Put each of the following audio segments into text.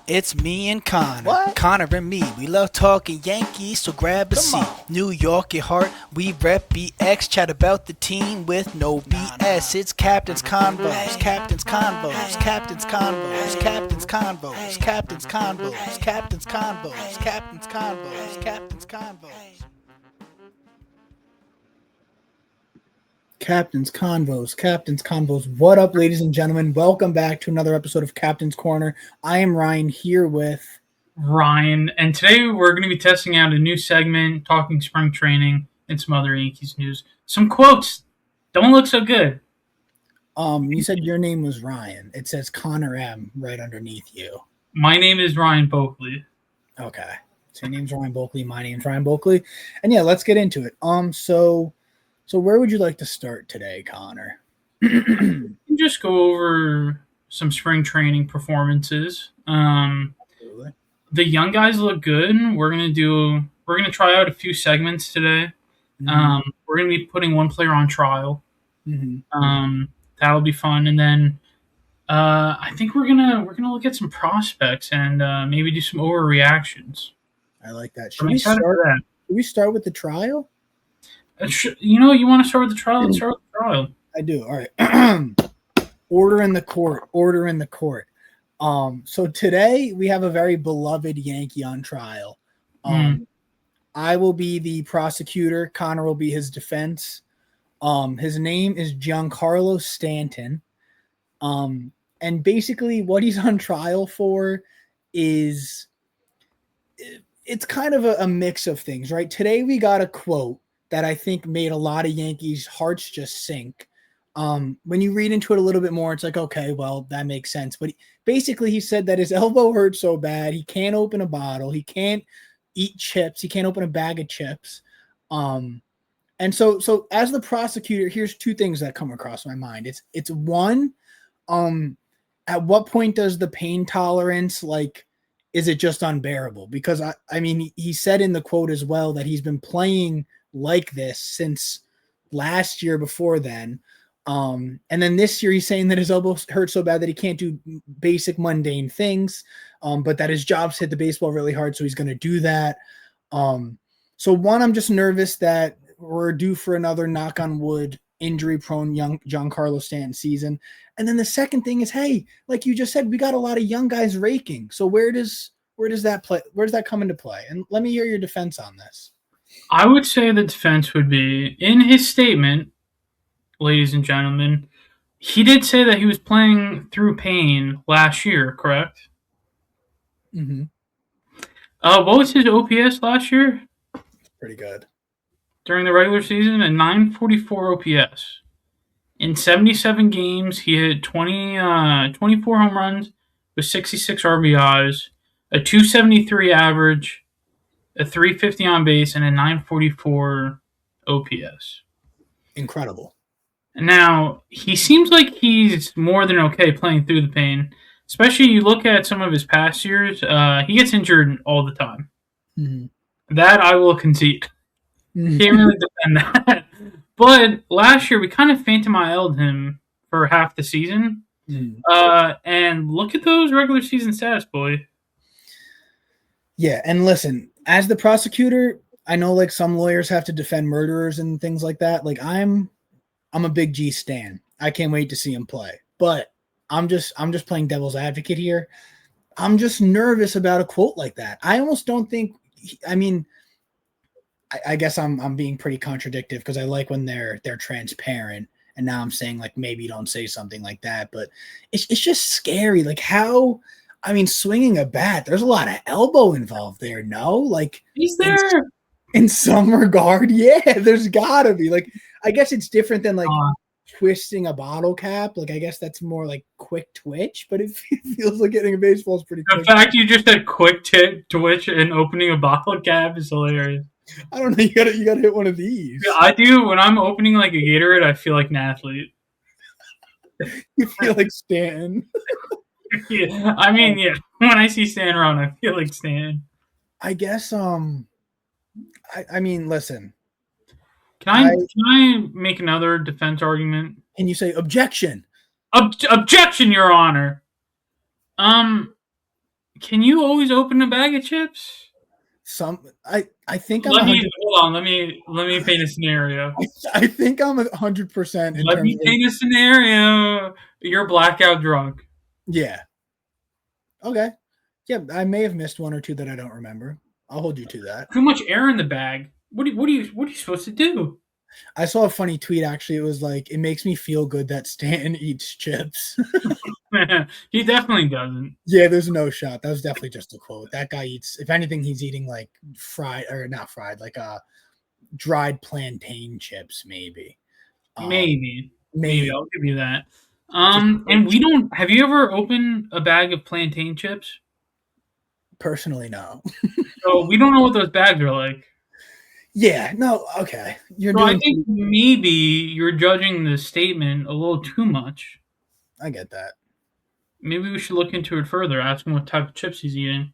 It's me and Connor. What? Connor and me. We love talking Yankees, so grab a Come seat. on. New York at heart. We rep BX. Chat about the team with no BS. It's Captain's Convos. Captain's Convos. Captain's Convos. Captain's Convos. Captain's Convos. Captain's Convos. Captain's Convos. Captain's Convos. Captain's Convos. What up, ladies and gentlemen? Welcome back to another episode of Captain's Corner. I am Ryan here with Ryan, and today we're going to be testing out a new segment, talking spring training and some other Yankees news. Some quotes don't look so good. You said your name was Ryan. It says Connor M right underneath you. My name is Ryan Boakley. Okay. So your name's Ryan Boakley, my name's Ryan Boakley. And yeah, let's get into it. So where would you like to start today, Connor? Just go over some spring training performances. The young guys look good. We're gonna try out a few segments today. We're gonna be putting one player on trial. That'll be fun, and then I think we're gonna look at some prospects and maybe do some overreactions. I like that. Should we start with the trial? You want to start with the trial? Let's start with the trial. I do. All right. Order in the court. So today we have a very beloved Yankee on trial. I will be the prosecutor. Connor will be his defense. His name is Giancarlo Stanton. And basically what he's on trial for is it's kind of a mix of things, right? Today we got a quote that I think made a lot of Yankees' hearts just sink. When you read into it a little bit more, it's like, okay, well, that makes sense. But basically he said that his elbow hurt so bad, he can't open a bottle, he can't eat chips, he can't open a bag of chips. And so as the prosecutor, here's two things that come across my mind. It's one, at what point does the pain tolerance, is it just unbearable? Because I mean, he said in the quote as well that he's been playing like this since last year before then. And then this year he's saying that his elbow hurts so bad that he can't do basic mundane things, but that his job's hit the baseball really hard, so he's going to do that. So one, I'm just nervous that we're due for another, knock on wood, injury-prone young Giancarlo Stanton season. And then the second thing is, hey, like you just said, we got a lot of young guys raking. So where does that play? Where does that come into play? And let me hear your defense on this. I would say the defense would be, in his statement, ladies and gentlemen, he did say that he was playing through pain last year, correct? Mm-hmm. What was his OPS last year? Pretty good. During the regular season, a 944 OPS. In 77 games, he hit 24 home runs with 66 RBIs, a 273 average, a 350 on base, and a 944 OPS. Incredible. Now, he seems like he's more than okay playing through the pain. Especially you look at some of his past years, he gets injured all the time. Mm-hmm. That I will concede. Mm-hmm. Can't really defend that. But last year, we kind of Phantom IL'd him for half the season. Mm-hmm. And look at those regular season stats, boy. Yeah, and listen, as the prosecutor, I know some lawyers have to defend murderers and things like that. I'm a big G stan. I can't wait to see him play. But I'm just playing devil's advocate here. I'm just nervous about a quote like that. I almost don't think. I guess I'm being pretty contradictive because I like when they're transparent. And now I'm saying maybe don't say something like that. But it's just scary. Swinging a bat, there's a lot of elbow involved there. No, Is there? In some regard, yeah, there's gotta be. I guess it's different than twisting a bottle cap. I guess that's more quick twitch, but it feels like getting a baseball is pretty quick. The fact you just said quick twitch and opening a bottle cap is hilarious. I don't know. You gotta hit one of these. Yeah, I do. When I'm opening a Gatorade, I feel like an athlete. You feel like Stanton. Yeah, yeah. When I see Stan around, I feel like Stan. I guess. Listen. Can I make another defense argument? Can you say objection? Objection, Your Honor. Can you always open a bag of chips? I think I'm Let me 100. hold on. Let me paint a scenario. I think I'm 100% in Let terms me of paint a scenario. You're blackout drunk. yeah. Okay. Yeah, I may have missed one or two that I don't remember. I'll hold you to that. Too much air in the bag. What are you supposed to do? I saw a funny tweet actually. It was like, it makes me feel good that Stanton eats chips. He definitely doesn't. Yeah, there's no shot. That was definitely just a quote. That guy eats, if anything, he's eating like fried or not fried, like dried plantain chips, maybe. Maybe Maybe I'll give you that. just And we don't. Have you ever opened a bag of plantain chips? personally, no. So we don't know what those bags are like. Yeah, no, okay. You're So I doing, think maybe you're judging the statement a little too much. I get that. Maybe we should look into it further. Ask him what type of chips he's eating.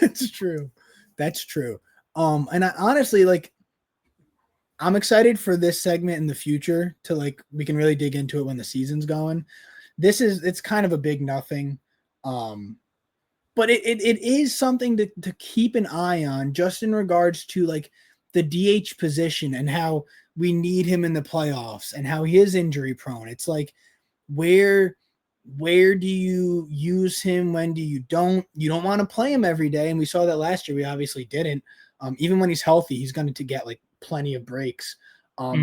That's true. That's true. And I honestly like, I'm excited for this segment in the future to like, we can really dig into it when the season's going. It's kind of a big nothing. But it is something to keep an eye on just in regards to like the DH position and how we need him in the playoffs and how he is injury prone. It's like where do you use him? When do you don't? You don't want to play him every day. And we saw that last year. We obviously didn't. Even when he's healthy, he's going to get like plenty of breaks. But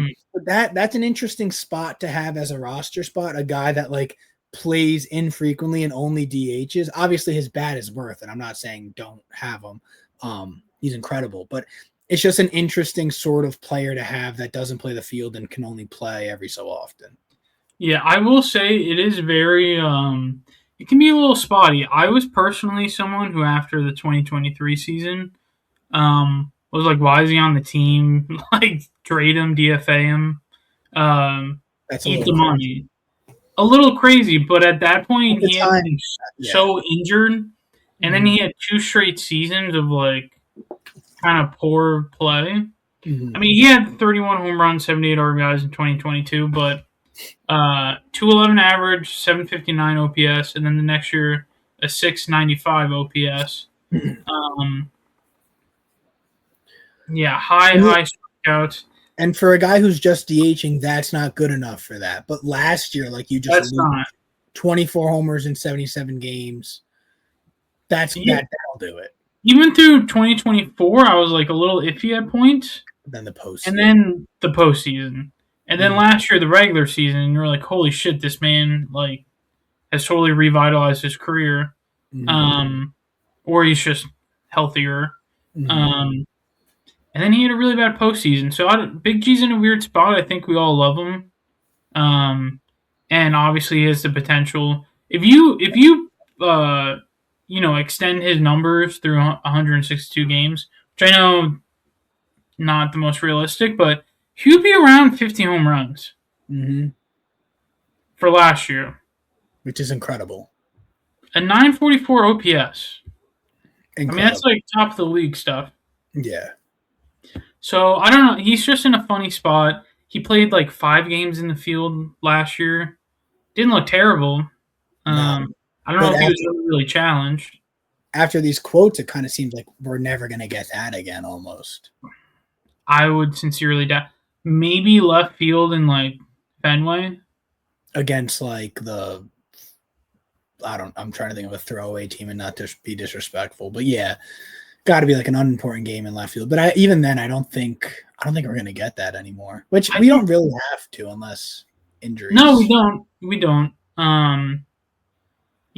that's an interesting spot to have as a roster spot, a guy that like plays infrequently and only DHs. Obviously his bat is worth it. I'm not saying don't have him. He's incredible, but it's just an interesting sort of player to have that doesn't play the field and can only play every so often. Yeah, I will say it is very it can be a little spotty. I was personally someone who after the 2023 season was like, why is he on the team? Like trade him, DFA him, That's eat the money. A little crazy, but at that point he had been so injured, and then he had 2 straight seasons of like kind of poor play. I mean, he had 31 home runs, 78 RBIs in 2022, but 211 average, 759 OPS, and then the next year a 695 OPS. Yeah, high strikeouts. And for a guy who's just DHing, that's not good enough for that. But last year, like you just alluded, 24 homers in 77 games. That'll do it. Even through 2024, I was like a little iffy at points. Then the postseason. And then the postseason. And then last year, the regular season, you're like, holy shit, this man like has totally revitalized his career. Or he's just healthier. And then he had a really bad postseason. So Big G's in a weird spot. I think we all love him. And obviously he has the potential. If you extend his numbers through 162 games, which I know not the most realistic, but he'd be around 50 home runs for last year, which is incredible. A 944 OPS. Incredible. I mean, that's like top of the league stuff. Yeah. So I don't know. He's just in a funny spot. He played like 5 games in the field last year. Didn't look terrible. No. I don't know if he was really challenged. After these quotes, it kind of seems like we're never going to get that again almost. I would sincerely doubt. Maybe left field in like Fenway. Against like I'm trying to think of a throwaway team and not to be disrespectful, but yeah, got to be like an unimportant game in left field. But even then, I don't think we're going to get that anymore, which we don't really have to unless injuries. No, we don't.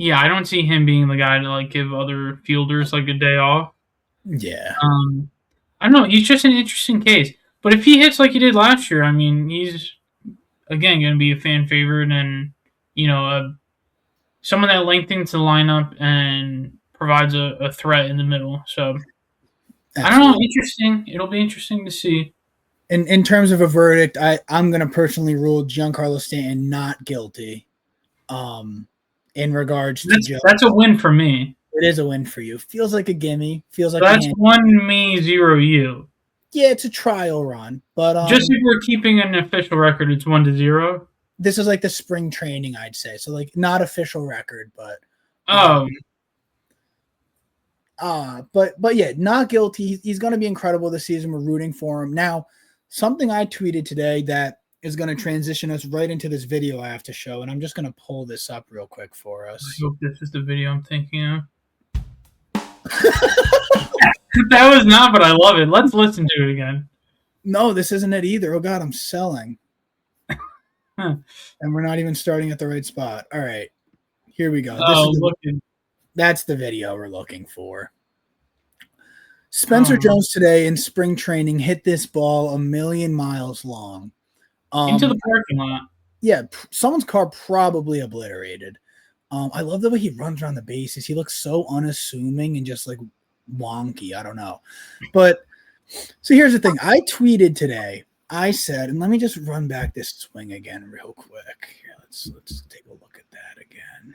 Yeah, I don't see him being the guy to like give other fielders like a day off. Yeah. I don't know. He's just an interesting case. But if he hits like he did last year, I mean, he's again going to be a fan favorite and someone that lengthens the lineup and provides a threat in the middle. So absolutely. I don't know. Interesting. It'll be interesting to see. In terms of a verdict, I'm going to personally rule Giancarlo Stanton not guilty. In regards to that's a win for me. It is a win for you. Feels like a gimme. Feels like that's 1 me, 0 you. Yeah, it's a trial run, but just if we're keeping an official record, it's 1-0. This is like the spring training, I'd say. So like not official record, but But yeah, not guilty. He's going to be incredible this season. We're rooting for him. Now, something I tweeted today that is going to transition us right into this video I have to show, and I'm just going to pull this up real quick for I us. hope this is the video I'm thinking of. That was not, but I love it. Let's listen to it again. No, this isn't it either. Oh God, I'm selling. And we're not even starting at the right spot. All right, here we go. That's the video we're looking for. Spencer Jones today in spring training hit this ball 1,000,000 miles long. Into the parking lot. Yeah, someone's car probably obliterated. I love the way he runs around the bases. He looks so unassuming and just like wonky. I don't know. But so here's the thing. I tweeted today. I said, and let me just run back this swing again real quick. Here, let's take a look at that again.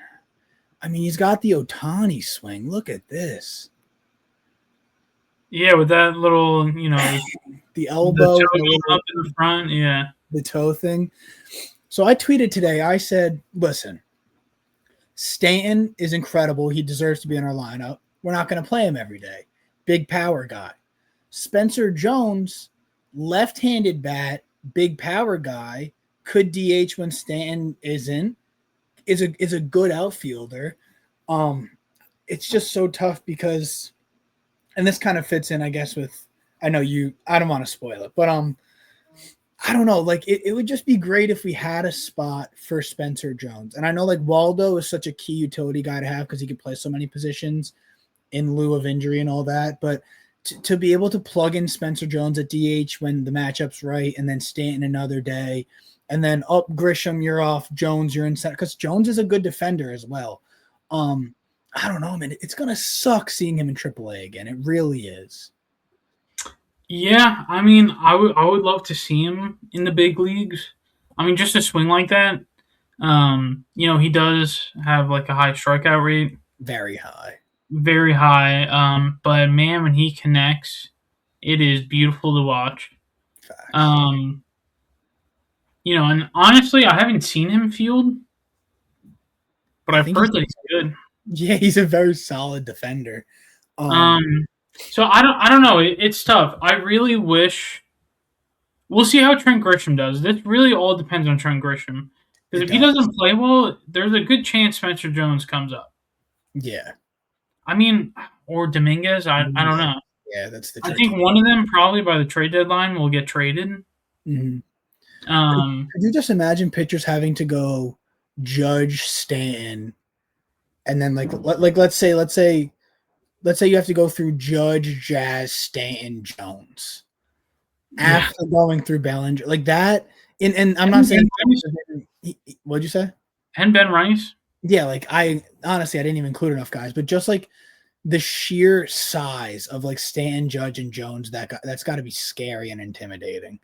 I mean, he's got the Ohtani swing. Look at this. Yeah, with that little, the elbow the toe up in the front. Yeah, the toe thing. So I tweeted today. I said, listen, Stanton is incredible. He deserves to be in our lineup. We're not going to play him every day. Big power guy. Spencer Jones, left-handed bat, big power guy, could DH when Stanton isn't. Is a good outfielder. It's just so tough because, and this kind of fits in, I guess, with, I don't want to spoil it, but I don't know. Like it would just be great if we had a spot for Spencer Jones. And I know like Waldo is such a key utility guy to have because he can play so many positions in lieu of injury and all that. But to be able to plug in Spencer Jones at DH when the matchup's right, and then Stanton another day, and then Grisham, you're off, Jones, you're in center, because Jones is a good defender as well. I don't know, man. It's gonna suck seeing him in AAA again. It really is. Yeah, I mean, I would love to see him in the big leagues. I mean, just a swing like that. He does have like a high strikeout rate. Very high. Very high. But man, when he connects, it is beautiful to watch. Facts. And honestly, I haven't seen him field, but I've heard that he's good. Yeah, he's a very solid defender. So I don't know. It's tough. I really wish. We'll see how Trent Grisham does. This really all depends on Trent Grisham. Because if he doesn't play well, there's a good chance Spencer Jones comes up. Yeah. I mean, or Dominguez. I don't know. Yeah, that's the. I think one of them probably by the trade deadline will get traded. Mm-hmm. Could you just imagine pitchers having to go Judge, Stanton, and then let's say you have to go through Judge, Jazz, Stanton, Jones after going through Bellinger like that. And I'm not saying what'd you say? And Ben Rice. Yeah, like I didn't even include enough guys, but just like the sheer size of like Stanton, Judge, and Jones, that's got to be scary and intimidating.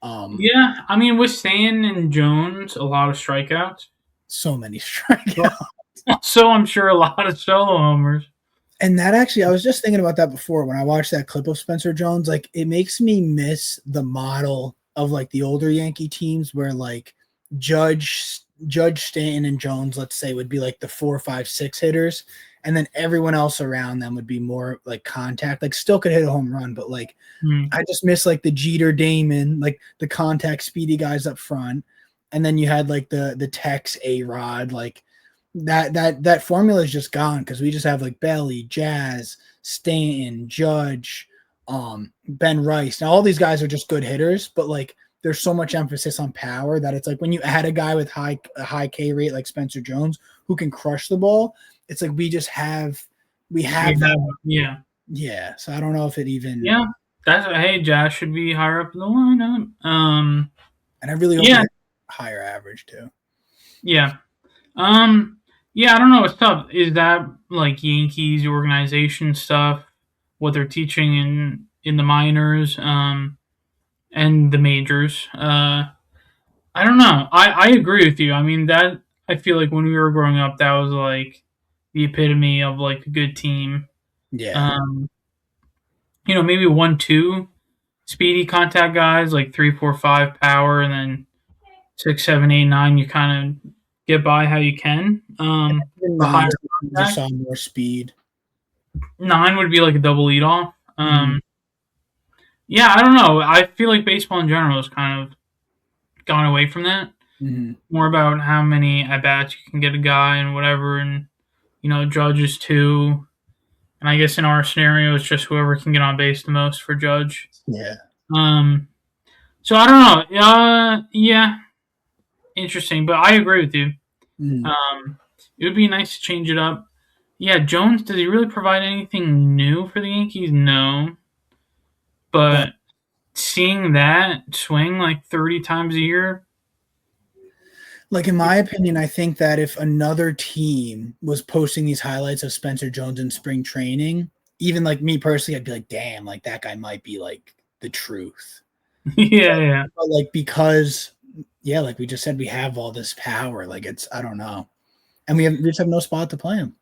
Yeah, I mean, with Stanton and Jones, a lot of strikeouts. So many strikeouts. So I'm sure a lot of solo homers. And that actually, I was just thinking about that before when I watched that clip of Spencer Jones. Like, it makes me miss the model of like the older Yankee teams where like Judge, Stanton, and Jones, let's say, would be like the 4, 5, 6 hitters, and then everyone else around them would be more like contact. Like, still could hit a home run, but like I just miss like the Jeter, Damon, like the contact, speedy guys up front, and then you had like the Tex, A-Rod, like. That formula is just gone because we just have like Belly, Jazz, Stanton, Judge, Ben Rice. Now all these guys are just good hitters, but like there's so much emphasis on power that it's like when you add a guy with a high K rate like Spencer Jones who can crush the ball, it's like we have that. Yeah. So I don't know if it even Jazz should be higher up in the lineup. And I really hope higher average too. Yeah. Yeah, I don't know. It's tough. Is that like Yankees organization stuff? What they're teaching in the minors, and the majors? I don't know. I agree with you. I mean, that I feel like when we were growing up, that was like the epitome of like a good team. Yeah. Maybe 1, 2 speedy contact guys, like 3, 4, 5 power, and then 6, 7, 8, 9. You kind of get by how you can. Just saw more speed. 9 would be like a double leadoff. Mm-hmm. Yeah, I don't know. I feel like baseball in general has kind of gone away from that. Mm-hmm. More about how many at bats you can get a guy and whatever, and Judge is 2. And I guess in our scenario, it's just whoever can get on base the most for Judge. Yeah. Um, so I don't know. Yeah, interesting, but I agree with you. Mm-hmm. It would be nice to change it up. Yeah, Jones, does he really provide anything new for the Yankees? No. But But seeing that swing like 30 times a year, like in my opinion, I think that if another team was posting these highlights of Spencer Jones in spring training, even like me personally, I'd be like, damn, like that guy might be like the truth. yeah, yeah. But like because like we just said, we have all this power. Like it's I don't know. And we just have no spot to play him.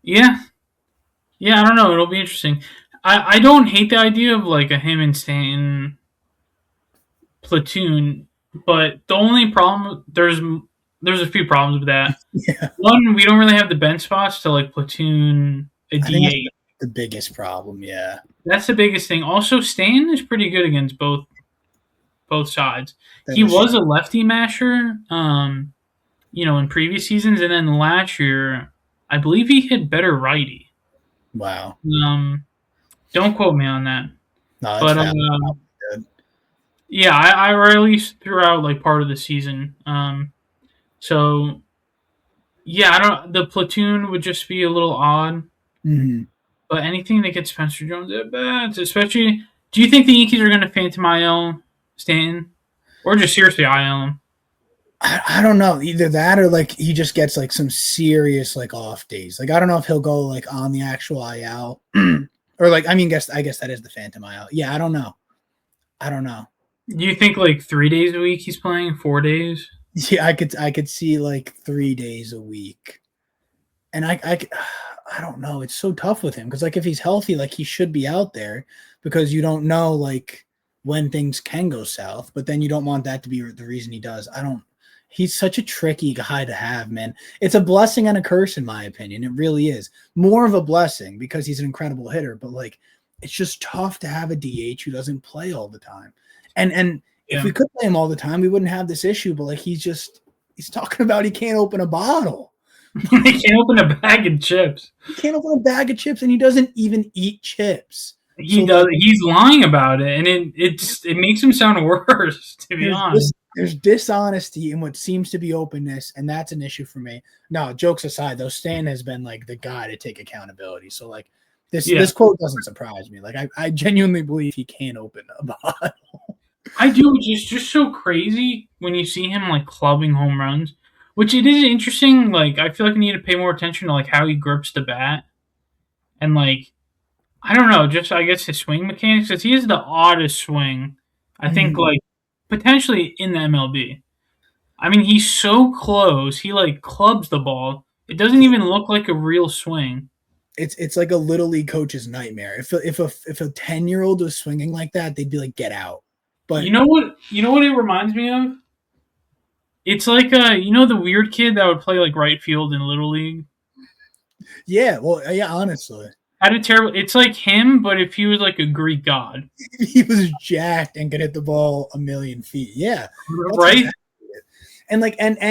Yeah. Yeah, I don't know. It'll be interesting. I don't hate the idea of like a him and Stanton platoon, but the only problem there's a few problems with that. Yeah. One, we don't really have the bench spots to like platoon a I think that's DH. the biggest problem. Yeah. That's the biggest thing. Also, Stanton is pretty good against both sides. That He is was true. a lefty masher, in previous seasons, and then last year, I believe he hit better righty. Wow. Um, don't quote me on that, No, that's but valid. Good. yeah, I or at least throughout like part of the season. So yeah, I don't. The platoon would just be a little odd, Mm-hmm. but anything that gets Spencer Jones at bats, especially. Do you think the Yankees are going to phantom IL Stanton, or just seriously IL him? I don't know. Either that or like he just gets like some serious like off days. Like I don't know if he'll go like on the actual IL or like I guess that is the Phantom IL. Yeah, I don't know. I don't know. Do you think like 3 days a week he's playing, 4 days? Yeah, I could see like 3 days a week, and I don't know. It's so tough with him because like if he's healthy, like he should be out there because you don't know like when things can go south, but then you don't want that to be the reason he does. I don't. He's such a tricky guy to have, man. It's a blessing and a curse, in my opinion. It really is. More of a blessing because he's an incredible hitter, but like it's just tough to have a DH who doesn't play all the time. And if Yeah, we could play him all the time, we wouldn't have this issue. But like he's talking about he can't open a bottle. he can't open a bag of chips. He can't open a bag of chips, and he doesn't even eat chips. He So does. like, He's lying about it, and it makes him sound worse. To be honest. there's dishonesty in what seems to be openness, and that's an issue for me. No, jokes aside, though, Stan has been like the guy to take accountability. So like Yeah, this quote doesn't surprise me. Like I genuinely believe he can't open a bottle. I do. It's just so crazy when you see him like clubbing home runs, which it is interesting. Like I feel like I need to pay more attention to like how he grips the bat and like I don't know, just I guess his swing mechanics because he has the oddest swing. I think Mhm. like potentially in the MLB. I mean, he's so close. He like clubs the ball. It doesn't even look like a real swing. It's like a little league coach's nightmare. If a 10-year-old was swinging like that, they'd be like, get out. But You know what? You know what it reminds me of? It's like the weird kid that would play like right field in little league. yeah, well, yeah, honestly, Had a terrible. It's like him, but if he was like a Greek god, he was jacked and could hit the ball a million feet. Yeah, that's right? exactly it. And like and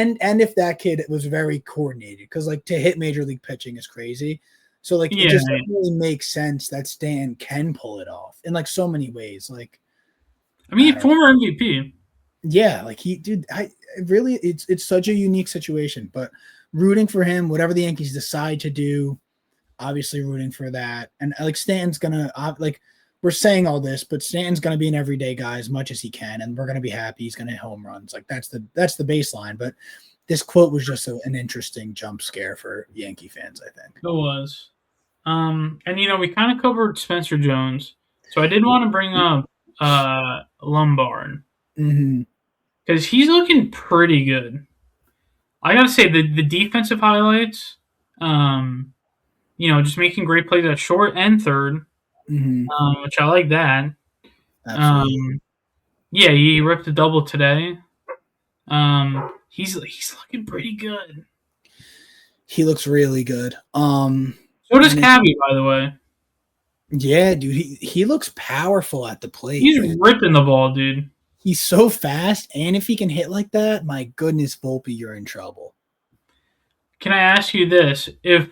if that kid was very coordinated, because like to hit major league pitching is crazy. So like it Yeah, just doesn't really makes sense that Stan can pull it off in like so many ways. Like I I mean, don't know. former MVP. Yeah, like I really it's such a unique situation, but rooting for him, whatever the Yankees decide to do, obviously rooting for that. And like Stanton's gonna like we're saying all this, but Stanton's gonna be an everyday guy as much as he can, and we're gonna be happy he's gonna hit home runs. Like that's the baseline. But this quote was just an interesting jump scare for Yankee fans, I think. It was. And we kind of covered Spencer Jones, so I did want to bring up Lombard Mm-hmm. because he's looking pretty good. I gotta say the defensive highlights, just making great plays at short and third, Mm-hmm. which I like that. Absolutely. Um, yeah, he ripped a double today. He's looking pretty good. He looks really good. So does Cabby, by the way. Yeah, dude, he looks powerful at the plate. He's ripping the ball, dude. He's so fast, and if he can hit like that, my goodness, Volpe, you're in trouble. Can I ask you this? Is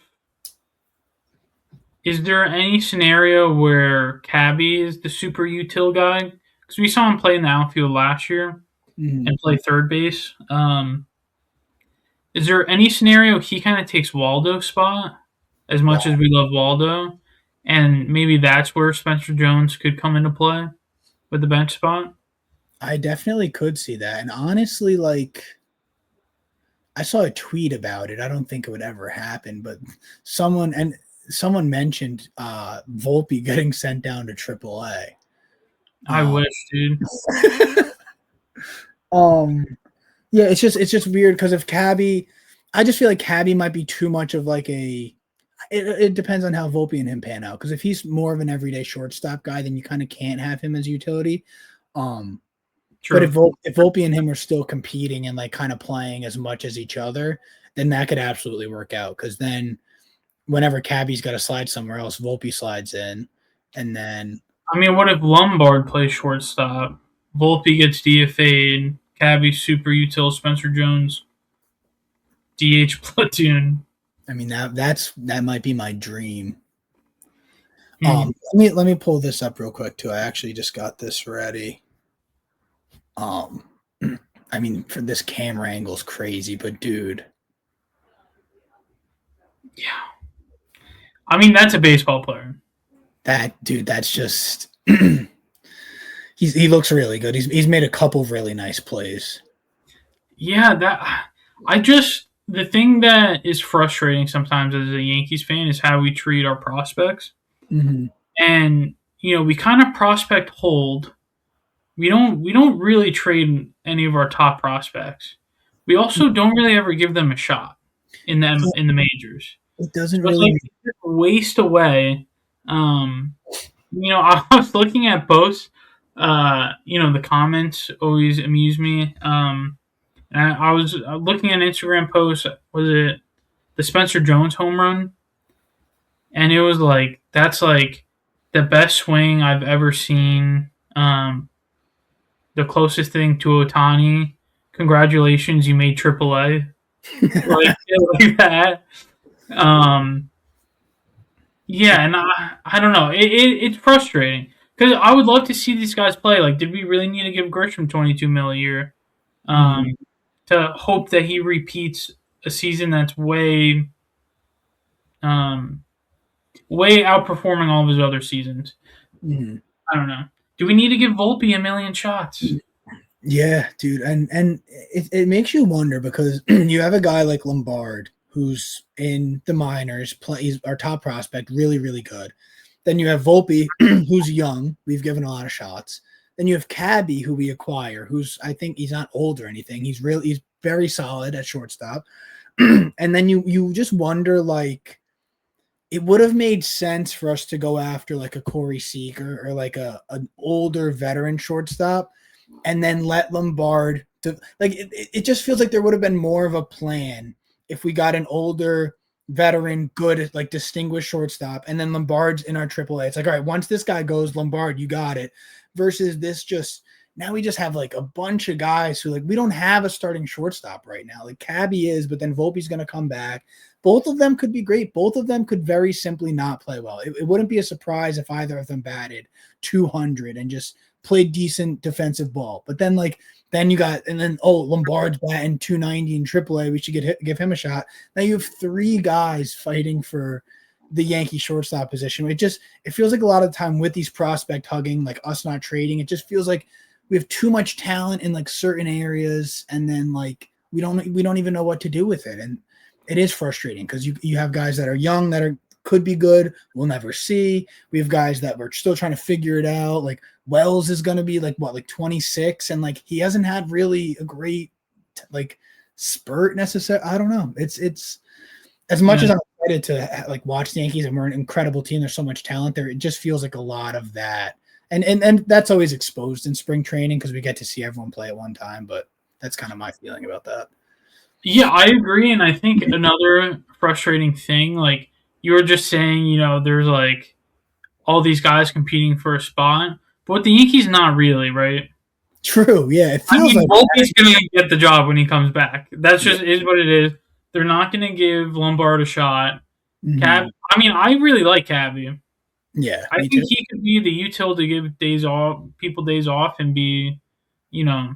there any scenario where Cabby is the super util guy? Because we saw him play in the outfield last year and play third base. Is there any scenario he kind of takes Waldo's spot? As much as we love Waldo, and maybe that's where Spencer Jones could come into play with the bench spot. I definitely could see that, and honestly, like, I saw a tweet about it. I don't think it would ever happen, but someone mentioned Volpe getting sent down to AAA. I wish, dude. Yeah, it's just weird because if Cabby, I just feel like Cabby might be too much of like a. It depends on how Volpe and him pan out. Because if he's more of an everyday shortstop guy, then you kind of can't have him as utility. True. But if Volpe and him are still competing and like kind of playing as much as each other, then that could absolutely work out. Because then, whenever Cabby's got to slide somewhere else, Volpe slides in, and then. I mean, what if Lombard plays shortstop? Volpe gets DFA'd. Cabby super util. Spencer Jones DH platoon. I mean that might be my dream. Let me pull this up real quick too. I actually just got this ready. I mean, for this camera angle is crazy, but dude. Yeah. I mean, that's a baseball player. That's just he looks really good. He's made a couple of really nice plays. Yeah, the thing that is frustrating sometimes as a Yankees fan is how we treat our prospects. Mm-hmm. And we kind of prospect hold. We don't really trade any of our top prospects. We also don't really ever give them a shot in the majors. It doesn't really like waste away. I was looking at posts. The comments always amuse me. And I was looking at an Instagram post. Was it the Spencer Jones home run? And it was like, that's like the best swing I've ever seen. The closest thing to Ohtani. Congratulations, you made AAA. like that. Yeah, and I don't know. It's frustrating because I would love to see these guys play. Like, did we really need to give Grisham $22 million a year? To hope that he repeats a season that's way outperforming all of his other seasons. Mm-hmm. I don't know. Do we need to give Volpe a million shots? Yeah, dude, and it makes you wonder because you have a guy like Lombard who's in the minors, he's our top prospect, really, really good. Then you have Volpe, who's young. We've given a lot of shots. Then you have Cabby, who we acquire, who's, I think he's not old or anything. He's very solid at shortstop. And then you just wonder, like, it would have made sense for us to go after like a Corey Seager or like an older veteran shortstop and then let Lombard it just feels like there would have been more of a plan if we got an older veteran, good, like distinguished shortstop, and then Lombard's in our AAA. It's like, all right, once this guy goes, Lombard, you got it. Versus this now we just have like a bunch of guys who like we don't have a starting shortstop right now. Like Cabby is, but then Volpe's going to come back. Both of them could be great. Both of them could very simply not play well. It wouldn't be a surprise if either of them batted 200 and just played decent defensive ball. But then Lombard's batting 290 in AAA. We should give him a shot. Now you have three guys fighting for the Yankee shortstop position. It feels like a lot of the time with these prospect hugging, like us not trading, it just feels like we have too much talent in like certain areas, and then like we don't even know what to do with it. And it is frustrating because you have guys that are young that could be good, we'll never see. We have guys that we're still trying to figure it out. Like Wells is going to be like 26, and like he hasn't had really a great like spurt necessarily. I don't know. It's as much as I'm excited to like watch the Yankees and we're an incredible team. There's so much talent there. It just feels like a lot of that, and that's always exposed in spring training because we get to see everyone play at one time. But that's kind of my feeling about that. Yeah, I agree, and I think another frustrating thing, like you were just saying, there's like all these guys competing for a spot, but with the Yankees, not really, right? True. Yeah, it I feels mean, like Volpe's going to get the job when he comes back. That's just is what it is. They're not going to give Lombard a shot. Mhm. I mean, I really like Cabby. Yeah, I me think too. he could be the util to give people days off, and be, you know,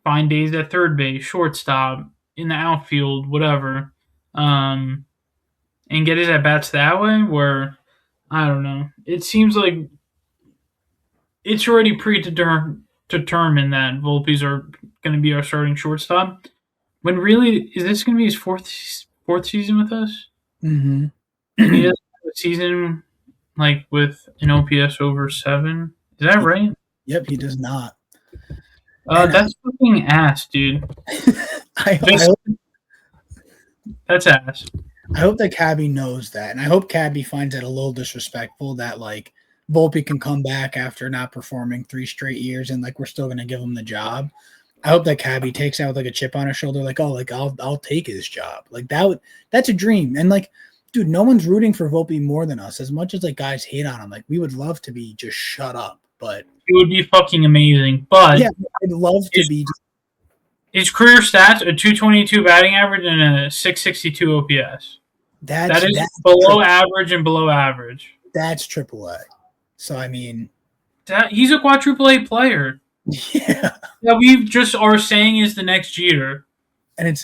find days at third base, shortstop, in the outfield, whatever, and get his at bats that way. Where I don't know, it seems like it's already predetermined that Volpes are going to be our starting shortstop. When really, is this going to be his fourth season with us? Hmm. And he doesn't have a season like with an OPS over 7. Is that right? Yep, he does not. And That's fucking ass, dude. I Just, that's ass. I hope that Cabby knows that, and I hope Cabby finds it a little disrespectful that like Volpe can come back after not performing 3 straight years, and like we're still gonna give him the job. I hope that Cabby takes out with like a chip on his shoulder, like, oh, like I'll take his job. Like that's a dream. And like, dude, no one's rooting for Volpe more than us. As much as like guys hate on him, like we would love to be just shut up. But It would be fucking amazing. But yeah, I'd love to be. His career stats: a 222 batting average and a 662 OPS. That is below average and below average. That's AAA. So I mean, he's a quadruple A player. Yeah. That we just are saying is the next Jeter. And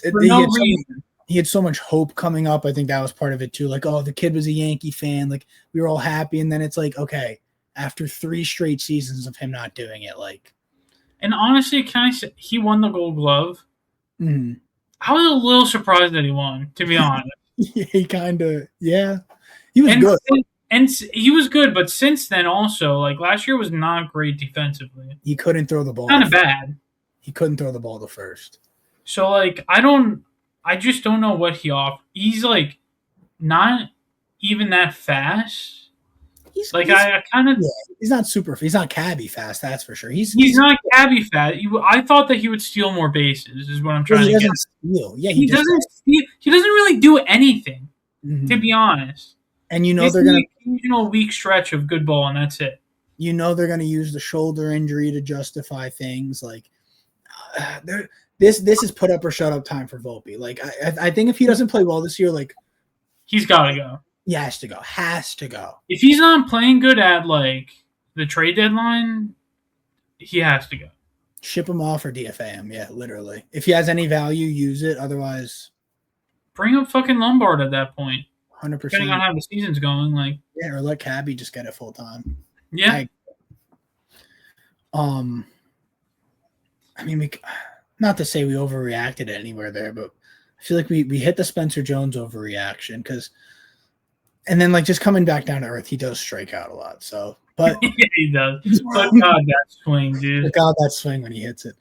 he had so much hope coming up. I think that was part of it too. Like, oh, the kid was a Yankee fan. Like, we were all happy. And then it's like, okay, after 3 straight seasons of him not doing it, like. And honestly, can I say he won the Gold Glove? Mm. I was a little surprised that he won, to be honest. He kind of, yeah. He was good. And he was good, but since then also, like last year was not great defensively. He couldn't throw the ball. Kind of bad. He couldn't throw the ball to first. So like I just don't know what he offers. He's like not even that fast. He's not he's not Cabby fast, that's for sure. He's not Cabby fast. I thought that he would steal more bases, is what I'm trying to get. Steal. Yeah, he doesn't steal. He doesn't really do anything, to be honest. And they're gonna occasional weak stretch of good ball, and that's it. They're gonna use the shoulder injury to justify things. Like this is put up or shut up time for Volpe. Like I think if he doesn't play well this year, like he's got to go. He has to go. If he's not playing good at like the trade deadline, he has to go. Ship him off or DFA him. Yeah, literally. If he has any value, use it. Otherwise, bring up fucking Lombard at that point. 100%. Depending on how the season's going, like or let Cabby just get it full time. Yeah. I mean, not to say we overreacted anywhere there, but I feel like we hit the Spencer Jones overreaction because. And then, like, just coming back down to earth, he does strike out a lot. So, but yeah, he does. But God, that swing, dude! God, that swing when he hits it.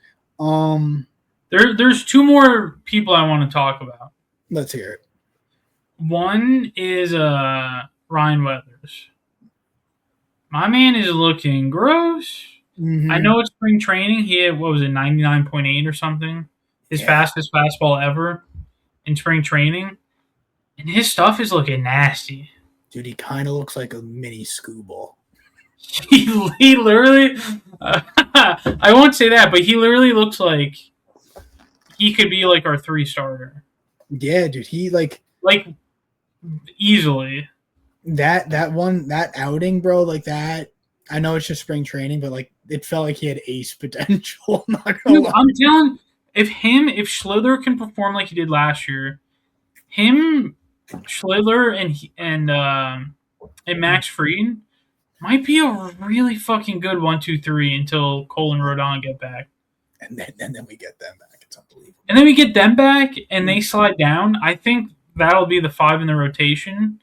There's 2 more people I want to talk about. Let's hear it. One is Ryan Weathers. My man is looking gross. Mm-hmm. I know it's spring training. He had 99.8 or something, his fastest fastball ever in spring training. And his stuff is looking nasty. Dude, he kind of looks like a mini Scooble. He literally, I won't say that, but he literally looks like he could be like our 3 starter. Yeah, dude, he like easily. That outing, bro, like that. I know it's just spring training, but like it felt like he had ace potential. Dude, I'm telling, if Schlitter can perform like he did last year, Schlitter and Max Fried might be a really fucking good 1-2-3 until Cole and Rodon get back. And then we get them back. It's unbelievable. And then we get them back and they slide down. I think that'll be the 5 in the rotation.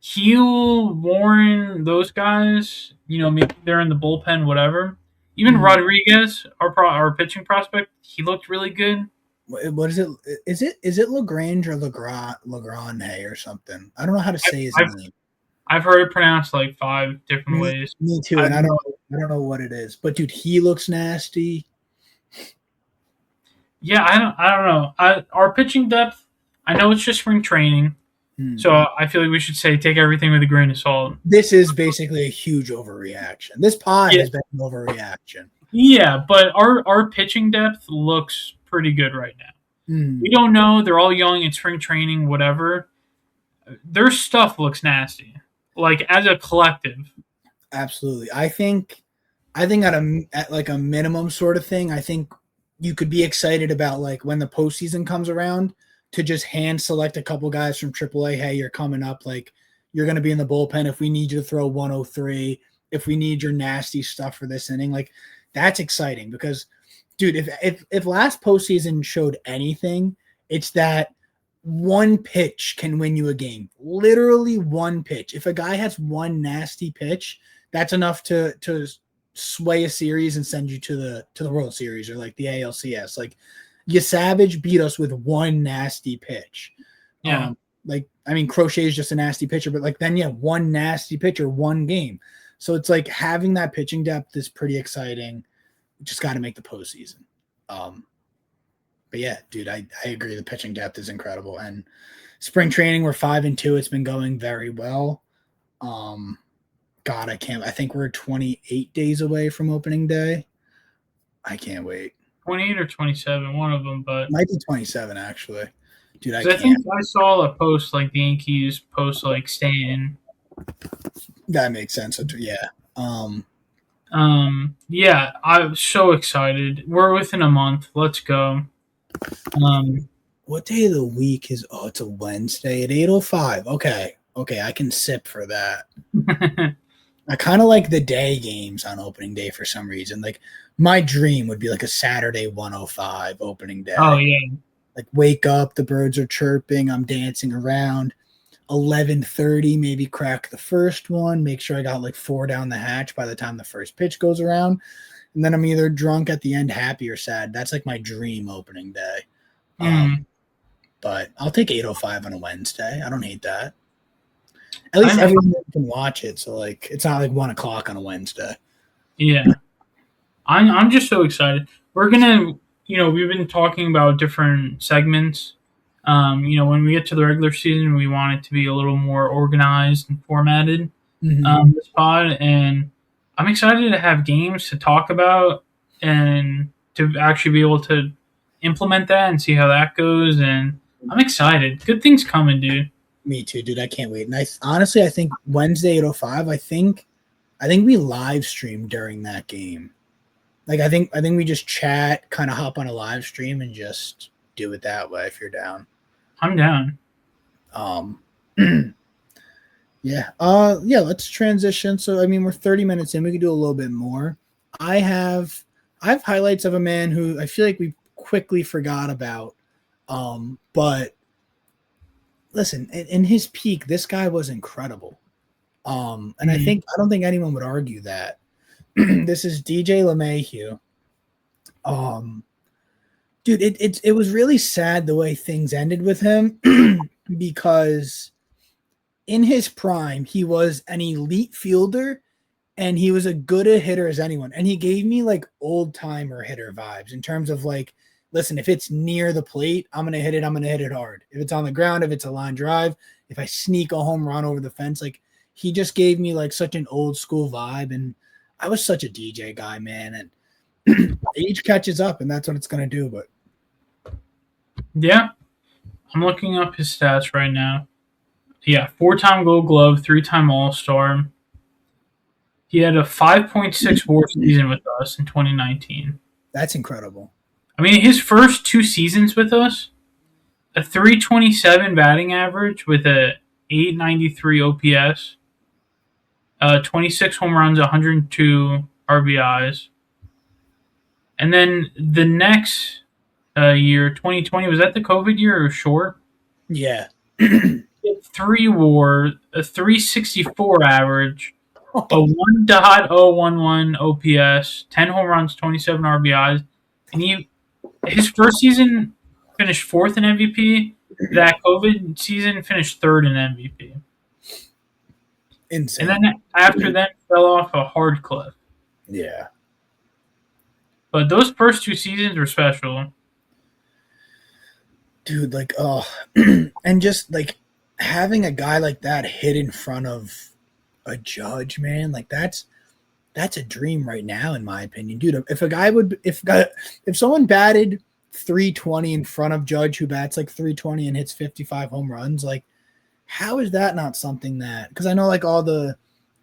Heel, Warren, those guys, maybe they're in the bullpen, whatever. Even Rodriguez, our pitching prospect, he looked really good. What is it? Is it Lagrange or Lagrange or something? I don't know how to say his name. I've heard it pronounced like 5 different ways. Me too, and I don't know what it is. But dude, he looks nasty. Yeah, I don't know. Our pitching depth, I know it's just spring training, So I feel like we should say take everything with a grain of salt. This is basically a huge overreaction. This pod has been an overreaction. Yeah, but our pitching depth looks pretty good right now. We don't know. They're all young in spring training, whatever. Their stuff looks nasty. Like as a collective. Absolutely. I think at like a minimum sort of thing, I think you could be excited about like when the postseason comes around to just hand select a couple guys from AAA. Hey, you're coming up. Like you're going to be in the bullpen. If we need you to throw 103, if we need your nasty stuff for this inning, like that's exciting because, dude, if last postseason showed anything, it's that one pitch can win you a game. Literally one pitch. If a guy has one nasty pitch, that's enough to sway a series and send you to the World Series or like the ALCS. Like Savage beat us with one nasty pitch. Yeah. Like I mean, Crochet is just a nasty pitcher, but like then one nasty pitcher, one game. So it's like having that pitching depth is pretty exciting. Just got to make the postseason. But yeah, dude, I agree. The pitching depth is incredible. And spring training, we're 5-2. It's been going very well. God, I think we're 28 days away from opening day. I can't wait. 28 or 27, one of them, but might be 27 actually. Dude, I think I saw a post like the Yankees post like staying. That makes sense. Yeah. Yeah, I'm so excited. We're within a month. Let's go. What day of the week is? Oh, it's a Wednesday at 8:05. Okay, I can sip for that. I kind of like the day games on opening day for some reason. Like my dream would be like a Saturday 1:05 opening day. Oh yeah. Like wake up, the birds are chirping, I'm dancing around. 11:30, maybe crack the first one. Make sure I got like 4 down the hatch by the time the first pitch goes around, and then I'm either drunk at the end, happy or sad. That's like my dream opening day. But I'll take 8:05 on a Wednesday. I don't hate that. At least everyone can watch it, so like it's not like 1:00 on a Wednesday. Yeah, I'm just so excited. We're gonna, we've been talking about different segments. When we get to the regular season, we want it to be a little more organized and formatted. This pod, and I'm excited to have games to talk about and to actually be able to implement that and see how that goes. And I'm excited. Good things coming, dude. Me too, dude. I can't wait. And I think Wednesday 8:05. I think we live stream during that game. Like I think we just chat, kind of hop on a live stream, and just do it that way. If you're down, I'm down. Yeah. Let's transition. So I mean, we're 30 minutes in. We could do a little bit more. I have highlights of a man who I feel like we quickly forgot about. But listen, in his peak, this guy was incredible. And I don't think anyone would argue that. This is DJ LeMahieu. Dude, it was really sad the way things ended with him because in his prime, he was an elite fielder and he was as good a hitter as anyone. And he gave me like old timer hitter vibes in terms of like, listen, if it's near the plate, I'm going to hit it. I'm going to hit it hard. If it's on the ground, if it's a line drive, if I sneak a home run over the fence, like he just gave me like such an old school vibe. And I was such a DJ guy, man. And age catches up and that's what it's going to do. But yeah, I'm looking up his stats right now. Yeah, 4-time Gold Glove, 3-time All-Star. He had a 5.6 WAR season with us in 2019. That's incredible. I mean, his first 2 seasons with us, a 327 batting average with a 893 OPS, 26 home runs, 102 RBIs. And then the next year, 2020, was that the COVID year or short? Yeah. 3 WAR, a 364 average, a 1.011 OPS, 10 home runs, 27 RBIs, and his first season finished 4th in MVP. That COVID season finished 3rd in MVP. Insane. And then after that, fell off a hard cliff. Yeah. But those first 2 seasons were special. Dude, like, and just like having a guy like that hit in front of a Judge, man, like that's a dream right now, in my opinion, dude. If someone batted 320 in front of Judge, who bats like 320 and hits 55 home runs, like how is that not something that? Because I know like all the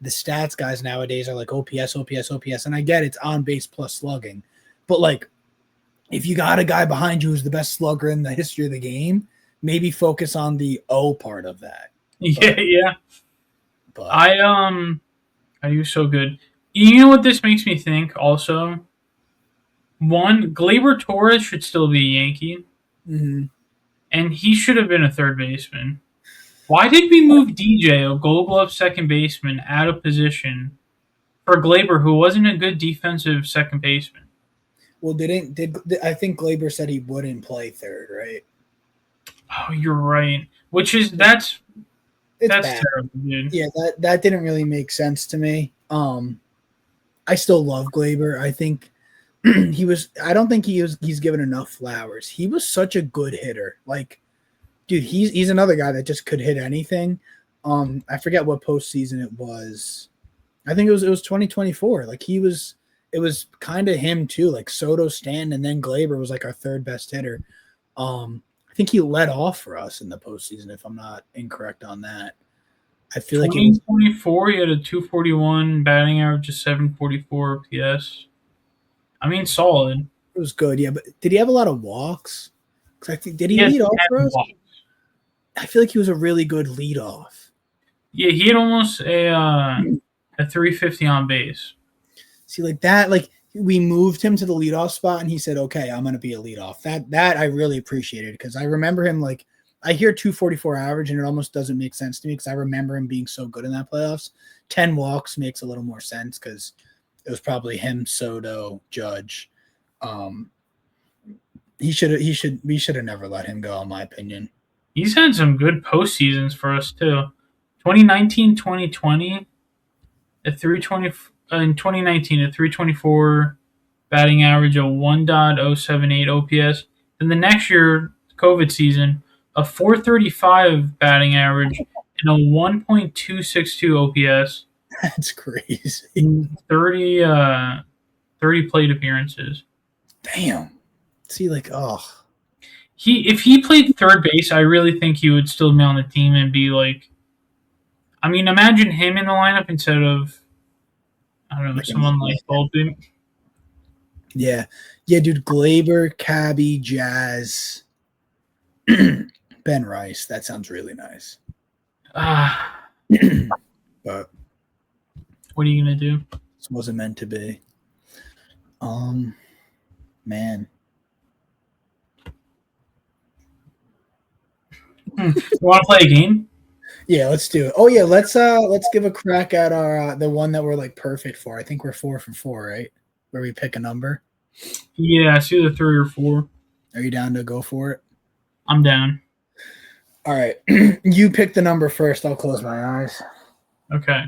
stats guys nowadays are like OPS, OPS, OPS, and I get it's on base plus slugging, but like if you got a guy behind you who's the best slugger in the history of the game, maybe focus on the O part of that. Yeah, yeah. But Are you so good? You know what this makes me think? Also, one, Gleyber Torres should still be a Yankee, and he should have been a third baseman. Why did we move DJ, a Gold Glove second baseman, out of position for Gleyber, who wasn't a good defensive second baseman? well, I think Glaber said he wouldn't play third, right? Oh, you're right. That's Bad. terrible, dude. Yeah, that didn't really make sense to me. I still love Glaber. I think I don't think he's given enough flowers. He was such a good hitter. Like, dude, he's another guy that just could hit anything. I forget what postseason it was. I think it was 2024. Like it was kind of him too. Like Soto, Stanton, and then Glaber was like our third best hitter. I think he led off for us in the postseason, if I'm not incorrect on that. I feel like 2024, he had a 241 batting average of 744 OPS. I mean, solid. it was good, yeah. But did he have a lot of walks? Because I think did he He had lead off 10 for us? walks. I feel like he was a really good lead off. Yeah, he had almost a 350 on base. See, like that, like we moved him to the leadoff spot, and he said, "Okay, I'm going to be a leadoff." That I really appreciated because I remember him like I hear 244 average, and it almost doesn't make sense to me because I remember him being so good in that playoffs. 10 walks makes a little more sense because it was probably him, Soto, Judge. We should have never let him go, in my opinion. He's had some good postseasons for us, too. 2019, 2020, at 320, in 2019, at 324 batting average, a 1.078 OPS. Then the next year, COVID season, a 435 batting average and a 1.262 OPS. That's crazy. In 30 plate appearances. Damn. See, like, oh. If he played third base, I really think he would still be on the team and be like, I mean, imagine him in the lineup instead of, I don't know, Like someone like Bolton. Yeah. Yeah, dude, Glaber, Cabby, Jazz, Ben Rice. That sounds really nice. But what are you gonna do? This wasn't meant to be. Man. You want to play a game? Yeah, let's do it. Oh yeah, let's give a crack at our the one that we're like perfect for. I think we're 4 for 4, right? Where we pick a number. Yeah, it's either 3 or 4. Are you down to go for it? I'm down. All right. You pick the number first. I'll close my eyes. Okay.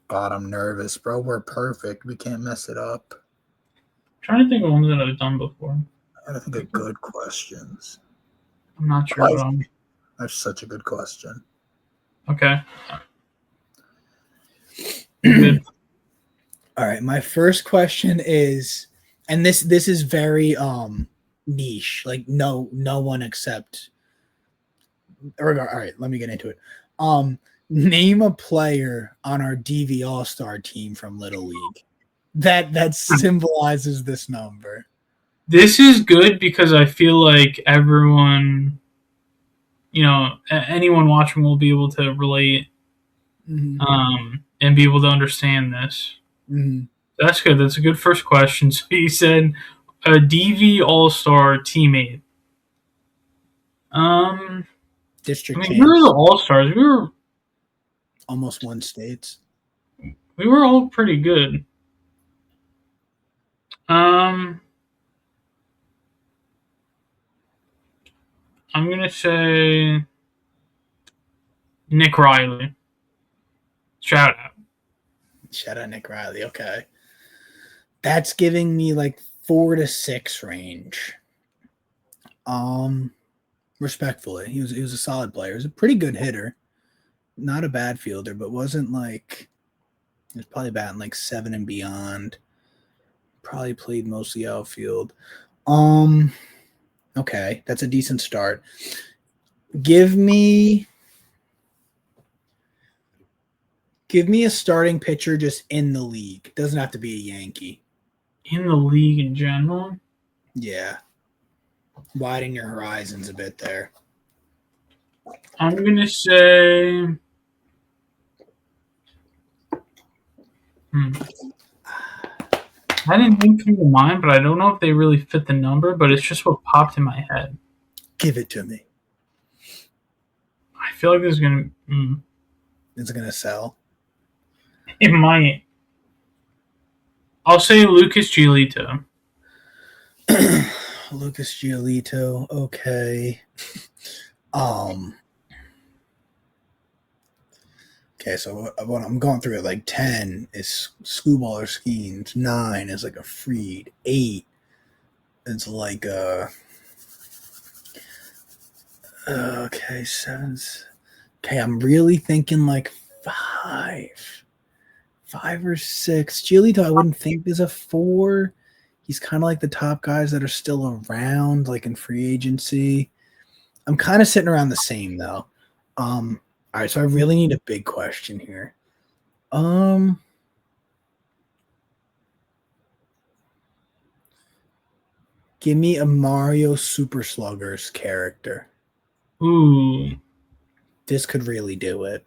God, I'm nervous, bro. We're perfect. We can't mess it up. I'm trying to think of ones that I've done before. I gotta think of good questions. I'm not sure. That's such a good question. Okay. Good. All right. My first question is, and this is very niche. Like no one except. All right. Let me get into it. Name a player on our DV All-Star team from Little League that symbolizes this number. This is good because I feel like everyone, anyone watching will be able to relate, and be able to understand this. Mm-hmm. That's good. That's a good first question. So you said a DV All-Star teammate. District. We were the All-Stars. We were almost won states. We were all pretty good. I'm gonna say Nick Riley. Shout out Nick Riley. Okay, that's giving me like 4 to 6 range. Respectfully, he was a solid player. He was a pretty good hitter, not a bad fielder, but wasn't like he was probably batting like 7 and beyond. Probably played mostly outfield. Okay, that's a decent start. Give me a starting pitcher just in the league. It doesn't have to be a Yankee. In the league in general? Yeah. Widen your horizons a bit there. I'm going to say... I didn't think come to mind, but I don't know if they really fit the number, but it's just what popped in my head. Give it to me. I feel like this is going to... Is it going to sell? It might. I'll say Lucas Giolito. Lucas Giolito. Okay. Okay, so what I'm going through it, like 10 is Screwball or Skeens, 9 is like a Freed, 8 is like a okay, 7's okay, I'm really thinking like 5 or 6. Giolito I wouldn't think is a 4. He's kind of like the top guys that are still around, like in free agency. I'm kind of sitting around the same though. All right, so I really need a big question here. Give me a Mario Super Sluggers character. Ooh. This could really do it.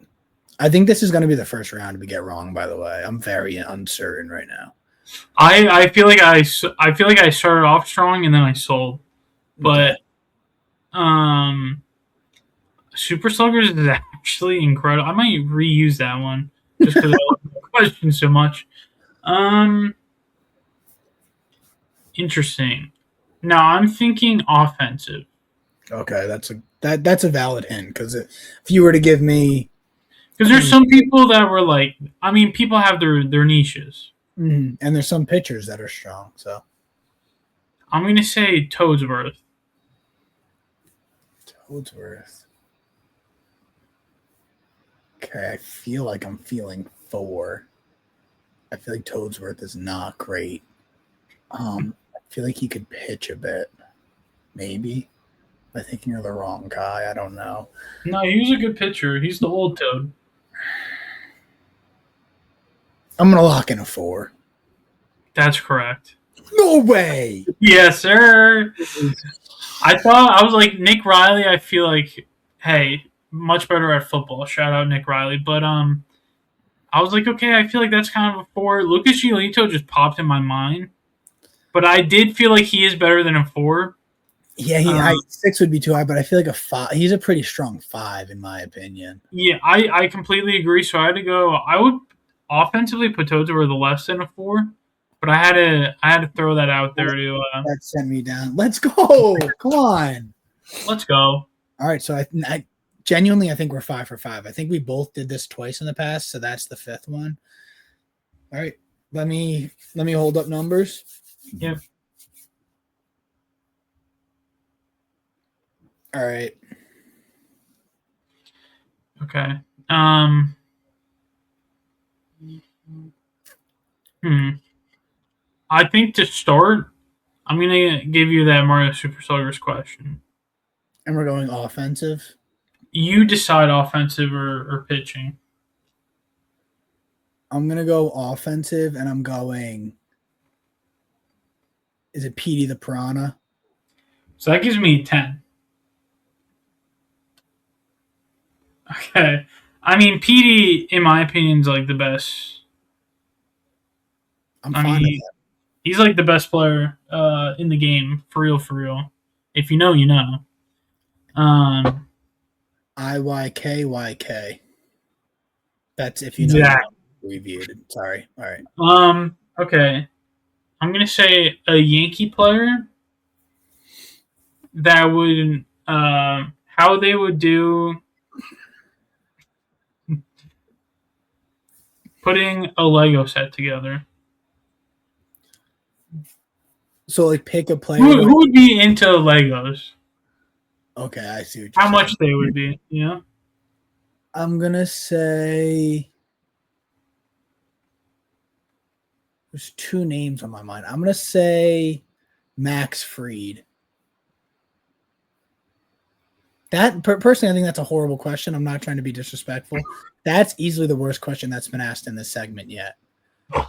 I think this is going to be the first round we get wrong, by the way. I'm very uncertain right now. I feel like I started off strong and then I sold. But Super Sluggers is actually incredible. I might reuse that one just because I love the question so much. Interesting. Now I'm thinking offensive. Okay, that's a valid hint because if you were to give me, because there's some people that were like, I mean, people have their niches, and there's some pitchers that are strong. So I'm gonna say Toadsworth. Okay, I feel like I'm feeling 4. I feel like Toadsworth is not great. I feel like he could pitch a bit. Maybe. Am I thinking you're the wrong guy? I don't know. No, he was a good pitcher. He's the old Toad. I'm going to lock in a 4. That's correct. No way! Yes, sir. I was like, Nick Riley, I feel like, hey, much better at football. Shout out Nick Riley. But I was like, okay, I feel like that's kind of a 4. Lucas Giolito just popped in my mind. But I did feel like he is better than a 4. Yeah, 6 would be too high, but I feel like a 5. He's a pretty strong 5, in my opinion. Yeah, I completely agree. So I had to go. I would offensively put Toadsworth the less than a 4, but I had to throw that out there to. That sent me down. Let's go! Come on. Let's go. All right, so I genuinely I think we're 5 for 5. I think we both did this twice in the past, so that's the 5th one. All right, let me hold up numbers. Yep. All right. Okay. I think to start, I'm gonna give you that Mario Super Sluggers question. And we're going offensive. You decide offensive or pitching. I'm gonna go offensive, and I'm going. Is it Petey the Piranha? So that gives me 10. Okay. I mean, Petey, in my opinion, is like the best. I'm fine with that. He's like the best player in the game, for real, for real. If you know, you know. IYKYK. That's if you know. Yeah. Abbreviated. Sorry. All right. Okay. I'm gonna say a Yankee player that would how they would do putting a Lego set together. So like pick a player. Who would be into Legos? Okay, I see what you're how saying. much they would be. You know, I'm gonna say there's two names on my mind. I'm gonna say Max Fried. That personally, I think that's a horrible question. I'm not trying to be disrespectful. That's easily the worst question that's been asked in this segment yet.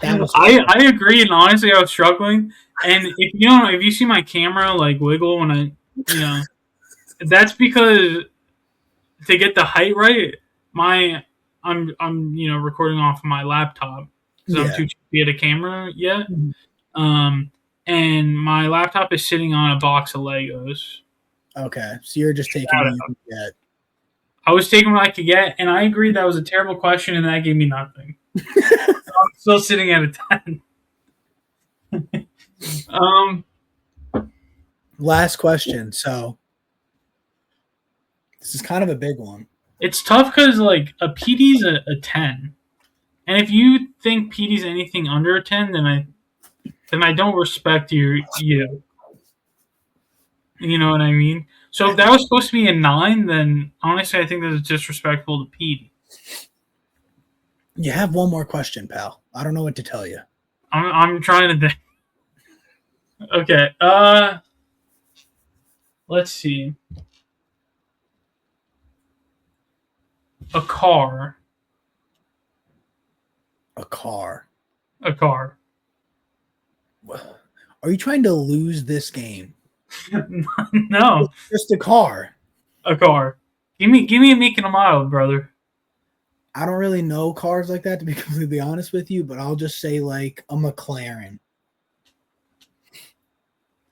That was I agree, and honestly, I was struggling. And if you see my camera like wiggle when that's because to get the height right, I'm recording off my laptop because I'm too cheap to get a camera yet. And my laptop is sitting on a box of Legos. Okay, so you're just taking what you can get. I was taking what I could get, and I agree that was a terrible question, and that gave me nothing. I'm still sitting at a 10. Last question. So this is kind of a big one. It's tough because like a PD's a 10, and if you think PD's anything under a 10, then I don't respect you. You know what I mean? So if that was supposed to be a 9, then honestly, I think that's disrespectful to PD. You have one more question, pal. I don't know what to tell you. I'm trying to think. Okay. Let's see. A car. A car. A car. Are you trying to lose this game? No. It's just a car. A car. Give me a make and a model, brother. I don't really know cars like that, to be completely honest with you, but I'll just say like a McLaren.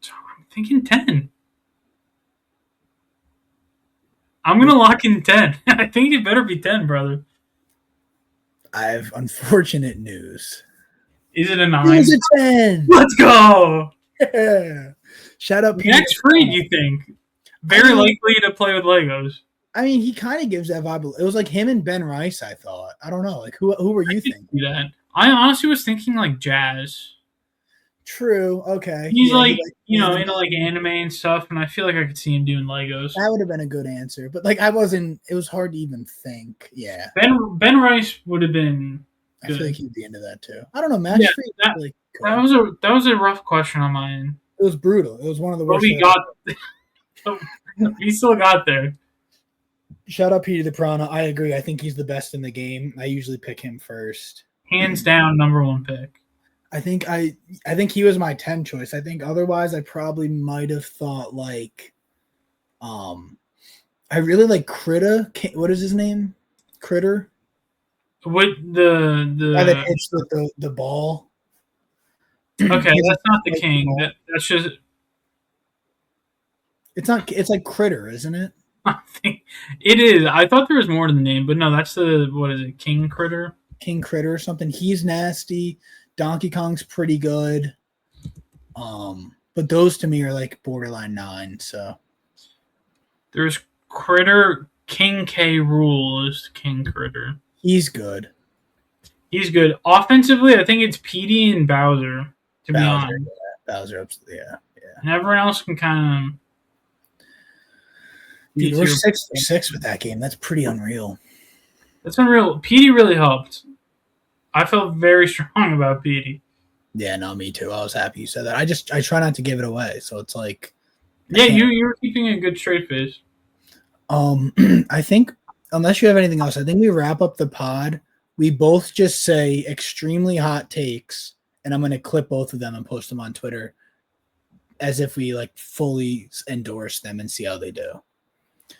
I'm thinking 10. I'm gonna lock in 10. I think it better be 10, brother. I have unfortunate news. Is it a 9? It's a 10. Let's go. Yeah. Shout out Max Fried, you think? Very likely to play with Legos. I mean, he kind of gives that vibe. It was like him and Ben Rice, I thought. I don't know. Like, who were you thinking? That. I honestly was thinking like Jazz. True. Okay. He's into like anime and stuff, and I feel like I could see him doing Legos. That would have been a good answer, but like I wasn't. It was hard to even think. Yeah. Ben Rice would have been. Good. I feel like he'd be into that too. I don't know. Max Fried. That was a rough question on my end. It was brutal. It was one of the worst. We still got there. Shout out Petey the Piranha. I agree. I think he's the best in the game. I usually pick him first. Hands down, number 1 pick. I think he was my 10 choice. I think otherwise I probably might have thought like I really like Critter. What is his name? Critter? With the guy that hits with the ball. Okay, that's not the king. That's just it's not. It's like Critter, isn't it? I think it is. I thought there was more to the name, but no, that's what is it? King Critter? King Critter or something. He's nasty. Donkey Kong's pretty good. But those to me are like borderline 9. So there's Critter. King K. Rool is King Critter. He's good. He's good. Offensively, I think it's Petey and Bowser. To be honest, Bowser, yeah. And everyone else can kind of. Dude, we're 6 for 6 with that game. That's pretty unreal. That's unreal. Petey really helped. I felt very strong about Petey. Yeah, no, me too. I was happy you said that. I try not to give it away, so it's like. Yeah, you were keeping a good straight face. I think unless you have anything else, I think we wrap up the pod. We both just say extremely hot takes, and I'm going to clip both of them and post them on Twitter as if we like fully endorse them and see how they do.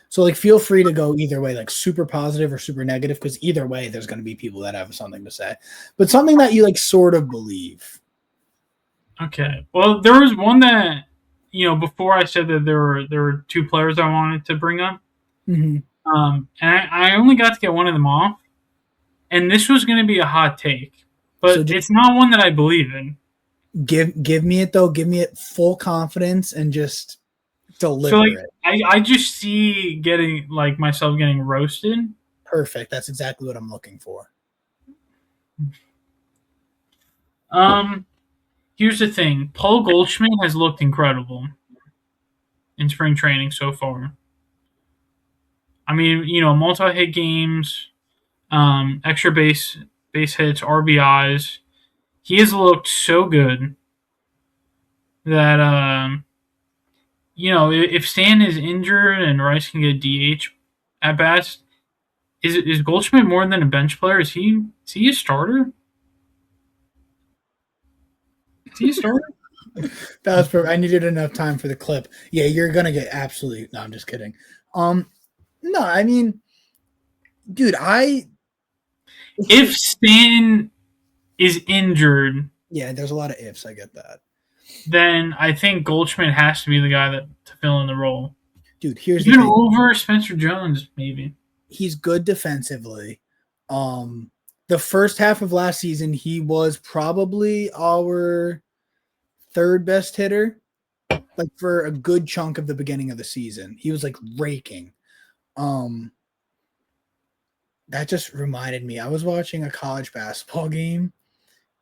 So like feel free to go either way, like super positive or super negative, because either way there's going to be people that have something to say. But something that you like sort of believe. Okay. Well, there was one that, before I said that there were 2 players I wanted to bring up. Mm-hmm. And I only got to get one of them off. And this was going to be a hot take. But it's not one that I believe in. Give me it, though. Give me it full confidence and just deliver it. I just see myself getting roasted. Perfect. That's exactly what I'm looking for. Here's the thing. Paul Goldschmidt has looked incredible in spring training so far. I mean, multi-hit games, extra base hits, RBIs. He has looked so good that if Stan is injured and Rice can get DH at bats, is Goldschmidt more than a bench player? Is he a starter? Is he a starter? That was perfect. I needed enough time for the clip. Yeah, you're gonna get absolutely. No, I'm just kidding. No, I mean, dude, if Stan is injured, yeah, there's a lot of ifs. I get that. then I think Goldschmidt has to be the guy to fill in the role. Dude, here's even the thing. Over Spencer Jones, maybe. He's good defensively. The first half of last season, he was probably our third best hitter. Like for a good chunk of the beginning of the season, he was like raking. That just reminded me. I was watching a college basketball game,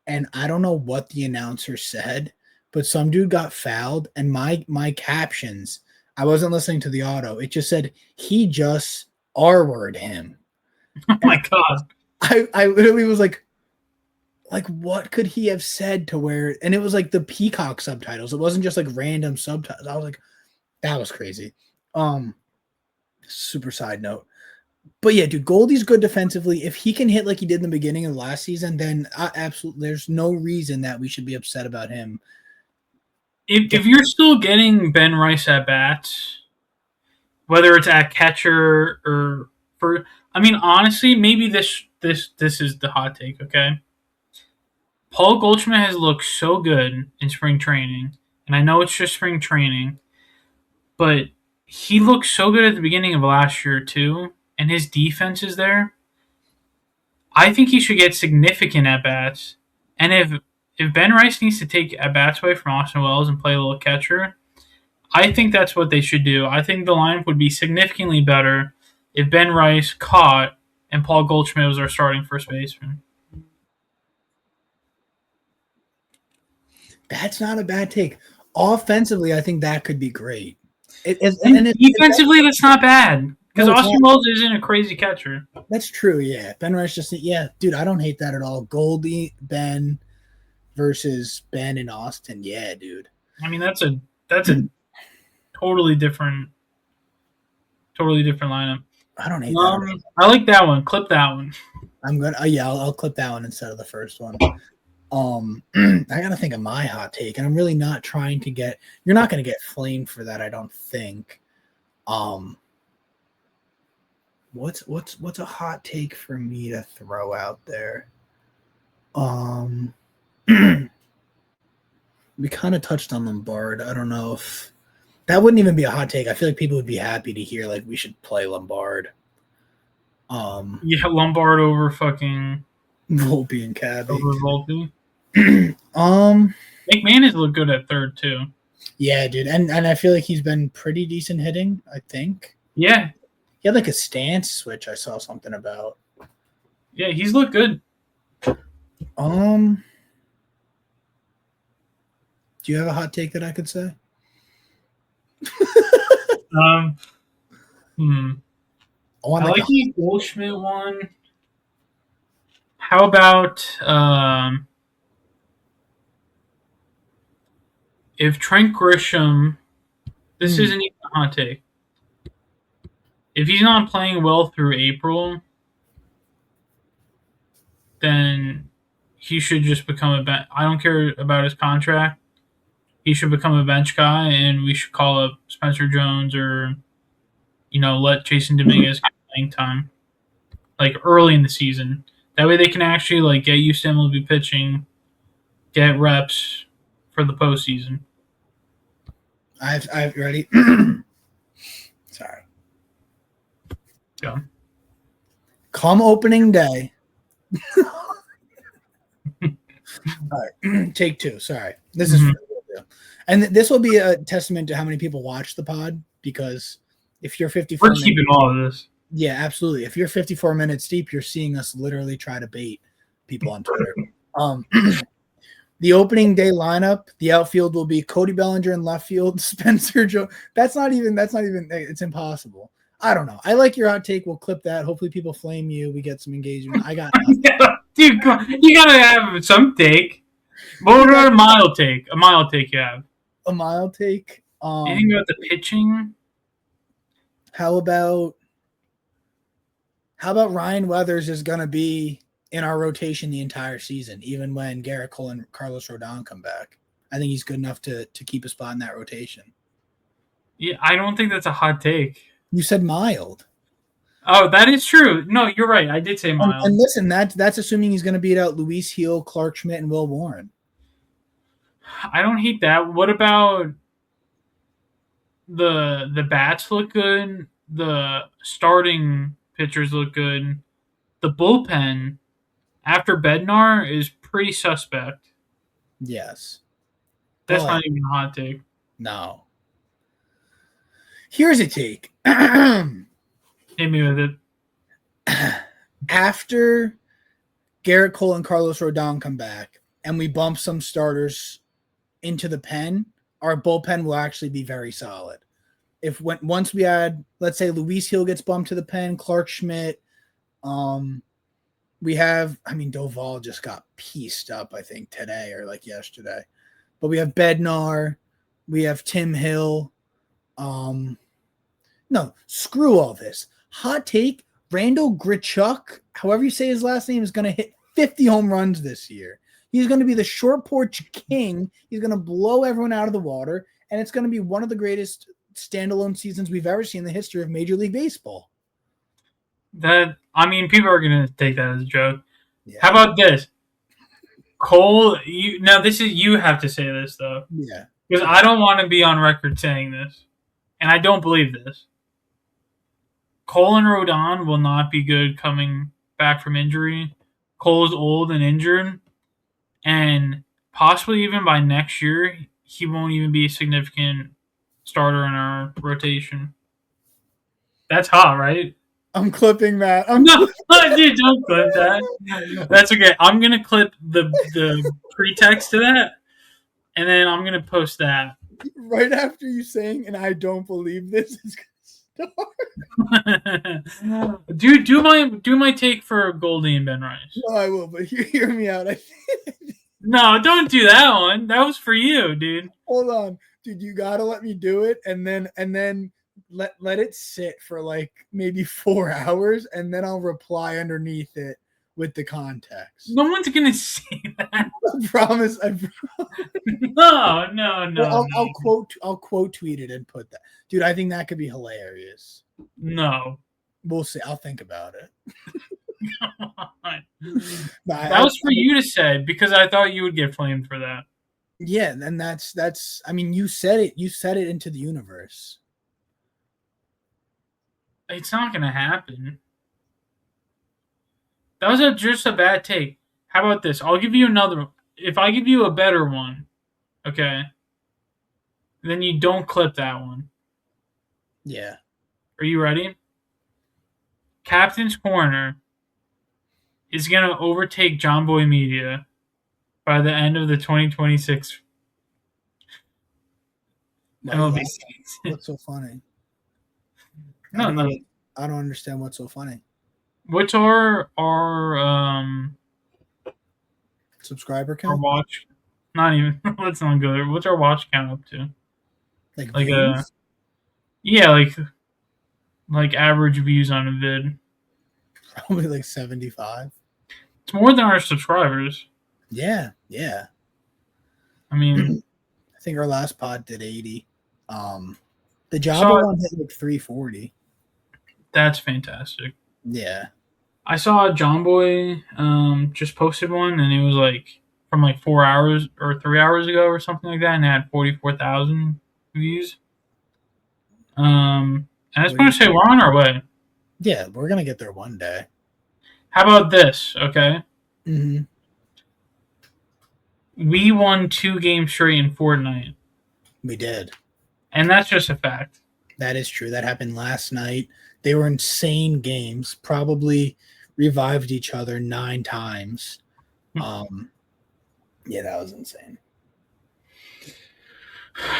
and I don't know what the announcer said, but some dude got fouled, and my captions, I wasn't listening to the auto. It just said he just R-word him. Oh my god! I literally was like, what could he have said to where? And it was like the Peacock subtitles. It wasn't just like random subtitles. I was like, that was crazy. Super side note. But yeah, dude, Goldie's good defensively. If he can hit like he did in the beginning of last season, then absolutely, there's no reason that we should be upset about him. If you're still getting Ben Rice at bats, whether it's at catcher or honestly, maybe this is the hot take. Okay, Paul Goldschmidt has looked so good in spring training, and I know it's just spring training, but he looked so good at the beginning of last year too, and his defense is there. I think he should get significant at bats, and if Ben Rice needs to take at bats away from Austin Wells and play a little catcher, I think that's what they should do. I think the lineup would be significantly better if Ben Rice caught and Paul Goldschmidt was our starting first baseman. That's not a bad take. Offensively, I think that could be great. Defensively, that's not bad because Austin Wells isn't a crazy catcher. That's true, yeah. Ben Rice dude, I don't hate that at all. Goldie, Ben versus Ben and Austin, yeah, dude. I mean, that's a totally different lineup. I don't hate that. I like that one. Clip that one. I'm gonna. I'll clip that one instead of the first one. I gotta think of my hot take, and I'm really not trying to get. You're not gonna get flamed for that, I don't think. What's a hot take for me to throw out there? We kind of touched on Lombard. I don't know if that wouldn't even be a hot take. I feel like people would be happy to hear like we should play Lombard. Yeah, Lombard over fucking Volpe and Cabby. Over Volpe. McMahon has looked good at third too. Yeah, dude, and I feel like he's been pretty decent hitting. I think. Yeah, he had like a stance switch. I saw something about. Yeah, he's looked good. Do you have a hot take that I could say? I like the Goldschmidt one. How about if Trent Grisham? This isn't even a hot take. If he's not playing well through April, then he should just become a bench. I don't care about his contract. He should become a bench guy, and we should call up Spencer Jones or, let Jason Dominguez get playing time, like early in the season. That way they can actually like get used to MLB pitching, get reps for the postseason. I've ready. Sorry. Go. Come opening day. All right, take two. Sorry, this is. And this will be a testament to how many people watch the pod, because if you're 54 we're keeping all of this. Yeah, absolutely. If you're 54 minutes deep, you're seeing us literally try to bait people on Twitter. The opening day lineup, the outfield will be Cody Bellinger in left field, Spencer Joe. That's not even it's impossible. I don't know. I like your hot take. We'll clip that. Hopefully people flame you. We get some engagement. I got nothing. Dude, you gotta have some take. What about a mild take? A mild take you have. A mild take. Anything about the pitching? How about Ryan Weathers is gonna be in our rotation the entire season, even when Garrett Cole and Carlos Rodon come back? I think he's good enough to keep a spot in that rotation. Yeah, I don't think that's a hot take. You said mild. Oh, that is true. No, you're right. I did say mild. And listen, that's assuming he's going to beat out Luis Heel, Clark Schmidt, and Will Warren. I don't hate that. What about the bats look good? The starting pitchers look good. The bullpen after Bednar is pretty suspect. Yes. That's not even a hot take. No. Here's a take. Hit me with it. After Garrett Cole and Carlos Rodon come back and we bump some starters into the pen, our bullpen will actually be very solid. Once we add, let's say Luis Hill gets bumped to the pen, Clark Schmidt, we have, Doval just got pieced up, I think, today or like yesterday. But we have Bednar, we have Tim Hill. No, screw all this. Hot take, Randall Grichuk, however you say his last name, is going to hit 50 home runs this year. He's going to be the short porch king. He's going to blow everyone out of the water, and it's going to be one of the greatest standalone seasons we've ever seen in the history of Major League Baseball. People are going to take that as a joke. Yeah. How about this? Cole, you have to say this, though. Yeah. Because I don't want to be on record saying this, and I don't believe this. Cole and Rodon will not be good coming back from injury. Cole's old and injured, and possibly even by next year, he won't even be a significant starter in our rotation. That's hot, right? I'm clipping that. No, dude, don't clip that. That's okay. I'm going to clip the pretext to that, and then I'm going to post that. Right after you saying, and I don't believe this is Dude, do my take for Goldie and Ben Rice. No, I will, but hear me out. No, don't do that one. That was for you, dude. Hold on, dude. You gotta let me do it, and then let it sit for like maybe 4 hours, and then I'll reply underneath it with the context. No one's gonna see that. I promise. No. Well, I'll quote tweet it and put that. Dude, I think that could be hilarious. No. We'll see. I'll think about it. That was for you to say because I thought you would get flamed for that. Yeah, and that's you said it. You said it into the universe. It's not gonna happen. That was just a bad take. How about this? I'll give you another one. If I give you a better one, okay, then you don't clip that one. Yeah. Are you ready? Captain's Corner is going to overtake John Boy Media by the end of the 2026 MLB season. What's so funny? No. I don't understand what's so funny. What's our subscriber count? Our watch? Not even. Let's not go there. What's our watch count up to? Like average views on a vid. Probably like 75. It's more than our subscribers. Yeah. I think our last pod did 80. The Java one hit like 340. That's fantastic. Yeah. I saw John Boy just posted one, and it was like from like 4 hours or 3 hours ago or something like that, and it had 44,000 views. And I just want to say we're on our way. Yeah, we're gonna get there one day. How about this? Okay. Mm-hmm. We won 2 games straight in Fortnite. We did, and that's just a fact. That is true. That happened last night. They were insane games. Probably revived each other 9 times. Yeah, that was insane.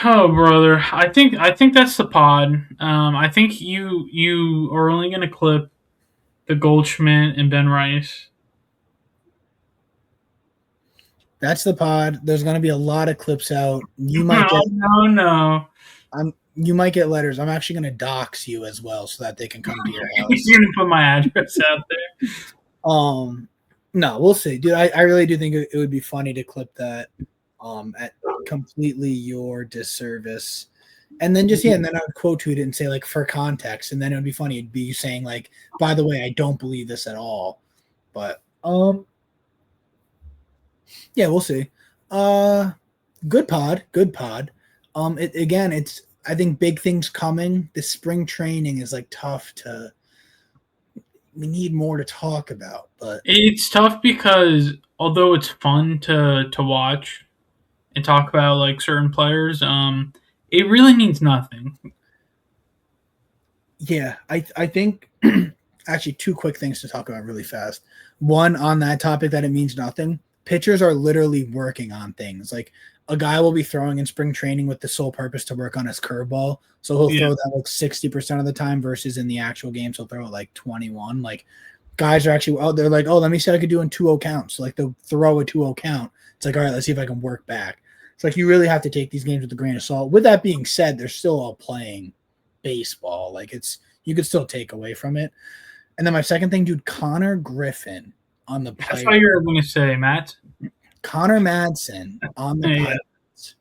Oh, brother, I think that's the pod. I think you are only gonna clip the Goldschmidt and Ben Rice. That's the pod. There's going to be a lot of clips out. You might No, get no, no. you might get letters. I'm actually going to dox you as well so that they can come to your house. You're gonna put my address out there. Um, no, we'll see, dude. I really do think it would be funny to clip that at completely your disservice. And then and then I would quote tweet it and say, like, for context, and then it would be funny. It'd be you saying, like, by the way, I don't believe this at all. But yeah, we'll see. Good pod, good pod. It's I think big things coming. The spring training is like tough to. We need more to talk about, but It's tough because although it's fun to watch and talk about like certain players, it really means nothing. yeah, I think actually two quick things to talk about really fast. One on that topic that it means nothing. Pitchers are literally working on things. Like a guy will be throwing in spring training with the sole purpose to work on his curveball. So he'll Yeah. throw that like 60% of the time versus in the actual games he'll throw it like 21. Like guys are actually they're like, oh, let me see what I could do in 2-0 counts. So like they'll throw a 2-0 count. It's like, all right, let's see if I can work back. It's like you really have to take these games with a grain of salt. With that being said, they're still all playing baseball. Like you could still take away from it. And then my second thing, dude, Connor Griffin on the That's player. what you're going to say, Matt. Connor Madsen on the Yeah. Pirates.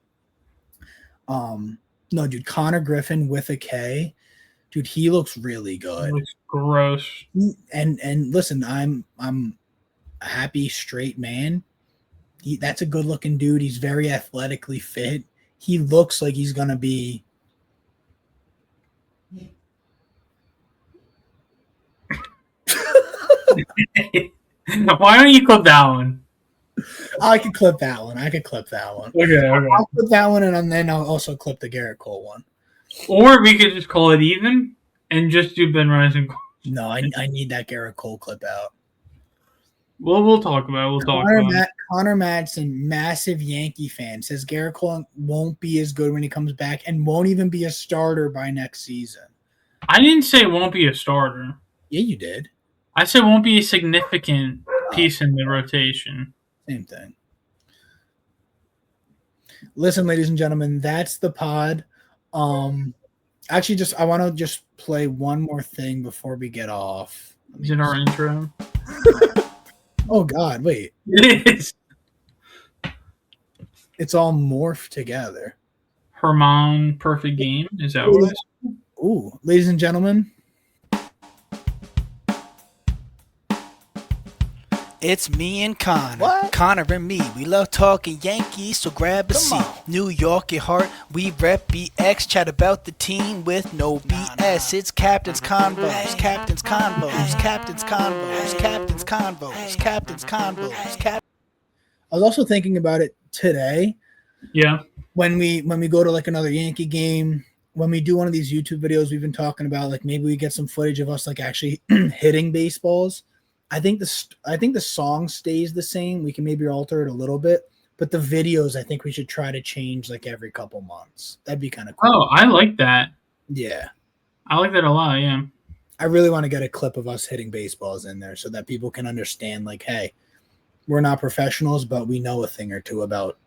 No, dude, Connor Griffin with a K. Dude, he looks really It good. looks gross. And listen, I'm a happy straight man. That's a good looking dude. He's very athletically fit. He looks like he's gonna be. Why don't you clip that one? I could clip that one. I could clip that one. Okay. I'll clip that one, and then I'll also clip the Garrett Cole one. Or we could just call it even and just do Ben Rice and Cole. No, I need that Garrett Cole clip out. We'll talk about it. We'll talk about it. Connor Madsen, massive Yankee fan, says Garrett Cole won't be as good when he comes back and won't even be a starter by next season. I didn't say it won't be a starter. Yeah, you did. I said it won't be a significant piece in the rotation. Same thing. Listen, ladies and gentlemen, that's the pod. Actually, I want to just play one more thing before we get off. Is it our intro? Oh God, wait. It is. It's all morphed together. Herman perfect game. Is that what it is? Ooh, ladies and gentlemen. It's me and Connor. What? Connor and me, we love talking Yankees, so grab a seat. New York at heart, we rep BX, chat about the team with no BS. It's Captain's Convos, Captain's Convos, Captain's Convos, Captain's Convos, Captain's Convos, I was also thinking about it today. Yeah. When we go to like another Yankee game, when we do one of these YouTube videos we've been talking about, like maybe we get some footage of us like actually hitting baseballs. I think the song stays the same. We can maybe alter it a little bit, but the videos I think we should try to change like every couple months. That'd be kind of cool. Oh, I like that. Yeah. I like that a lot, yeah. I really want to get a clip of us hitting baseballs in there so that people can understand, like, hey, we're not professionals, but we know a thing or two about.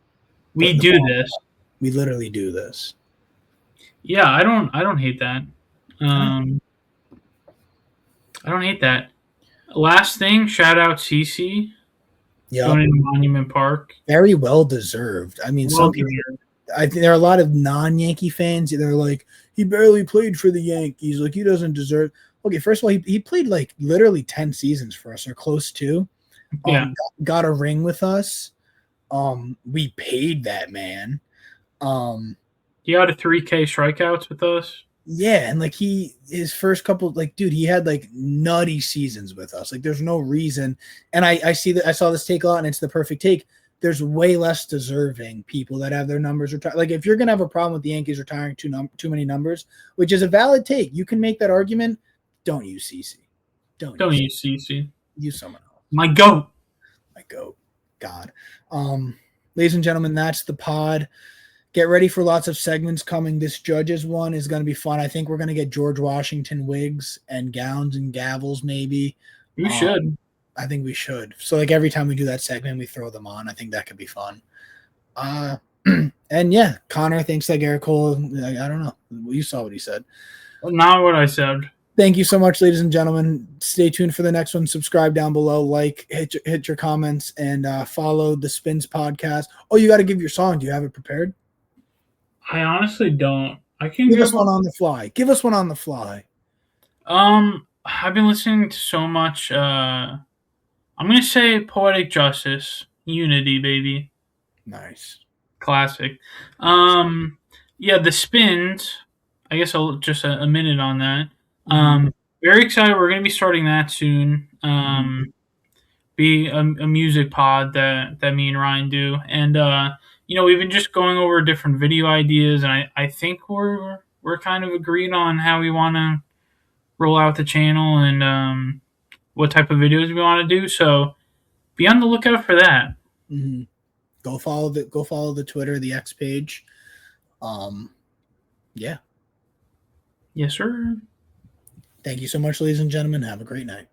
We do this. We literally do this. Yeah, I don't hate that. I don't hate that. Last thing, shout out CC. Yeah. Going to Monument Park. Very well deserved. I mean, some people. I think there are a lot of non-Yankee fans. They're like, he barely played for the Yankees. Like, he doesn't deserve. Okay, first of all, he played like literally 10 seasons for us, or close to. Yeah. Got a ring with us. We paid that man. He had a 3K strikeouts with us. Yeah, and like his first couple, like, dude, he had like nutty seasons with us. Like, there's no reason. And I saw this take a lot, and it's the perfect take. There's way less deserving people that have their numbers retired. Like, if you're gonna have a problem with the Yankees retiring too many numbers, which is a valid take, you can make that argument. Don't use CC. Don't use CC. Use someone else. My goat. My goat. God. Ladies and gentlemen, that's the pod. Get ready for lots of segments coming. This judges one is going to be fun. I think we're going to get George Washington wigs and gowns and gavels, maybe. You should. I think we should. So like every time we do that segment, we throw them on. I think that could be fun. And yeah, Connor thinks that Garrett Cole. I don't know. You saw what he said. Not what I said. Thank you so much, ladies and gentlemen. Stay tuned for the next one. Subscribe down below, hit your comments, and follow the Spins podcast. Oh, you got to give your song. Do you have it prepared? I honestly don't. I can give us one on the fly. Give us one on the fly. I've been listening to so much. I'm gonna say Poetic Justice, Unity, baby. Nice, classic. Yeah, the Spins. I guess I'll just a minute on that. Very excited. We're gonna be starting that soon. Be a music pod that me and Ryan do, and we've been just going over different video ideas, and I think we're kind of agreed on how we want to roll out the channel and what type of videos we want to do. So be on the lookout for that. Go follow the Twitter, the X page. Yeah. Yes, sir. Thank you so much, ladies and gentlemen. Have a great night.